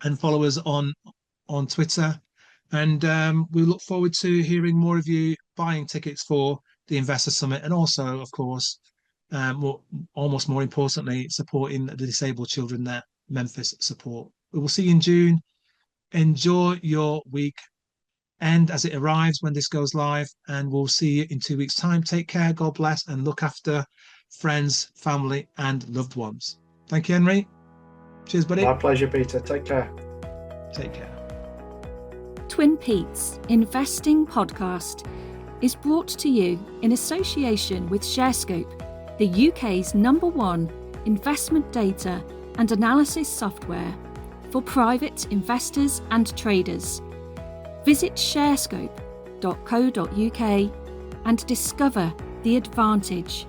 and follow us on Twitter. And we look forward to hearing more of you buying tickets for the Investor Summit, and also, of course, almost more importantly, supporting the disabled children that Menphys support. We will see you in June. Enjoy your week end as it arrives when this goes live, and we'll see you in 2 weeks' time. Take care, God bless, and look after friends, family, and loved ones. Thank you, Henry. Cheers, buddy. My pleasure, Peter. Take care. Take care. Twin Peaks Investing Podcast is brought to you in association with ShareScope, the UK's #1 investment data and analysis software for private investors and traders. Visit sharescope.co.uk and discover the advantage